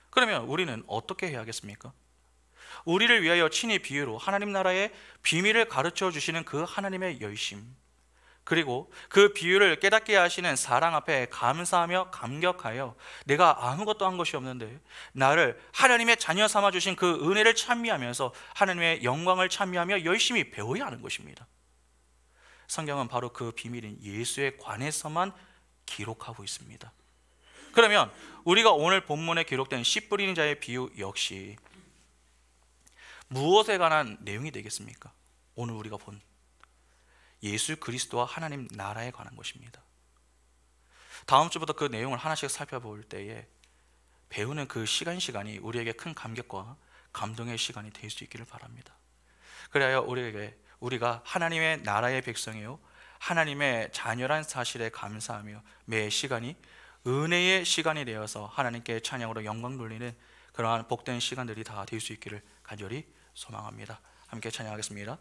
그러면 우리는 어떻게 해야겠습니까? 우리를 위하여 친히 비유로 하나님 나라의 비밀을 가르쳐 주시는 그 하나님의 열심, 그리고 그 비유를 깨닫게 하시는 사랑 앞에 감사하며 감격하여 내가 아무것도 한 것이 없는데 나를 하나님의 자녀 삼아 주신 그 은혜를 찬미하면서 하나님의 영광을 찬미하며 열심히 배워야 하는 것입니다. 성경은 바로 그 비밀인 예수에 관해서만 기록하고 있습니다. 그러면 우리가 오늘 본문에 기록된 씨 뿌리는 자의 비유 역시 무엇에 관한 내용이 되겠습니까? 오늘 우리가 본 예수 그리스도와 하나님 나라에 관한 것입니다. 다음 주부터 그 내용을 하나씩 살펴볼 때에 배우는 그 시간이 우리에게 큰 감격과 감동의 시간이 될 수 있기를 바랍니다. 그래야 우리가 하나님의 나라의 백성이요 하나님의 자녀란 사실에 감사하며 매 시간이 은혜의 시간이 되어서 하나님께 찬양으로 영광 돌리는 그러한 복된 시간들이 다 될 수 있기를 간절히 소망합니다. 함께 찬양하겠습니다.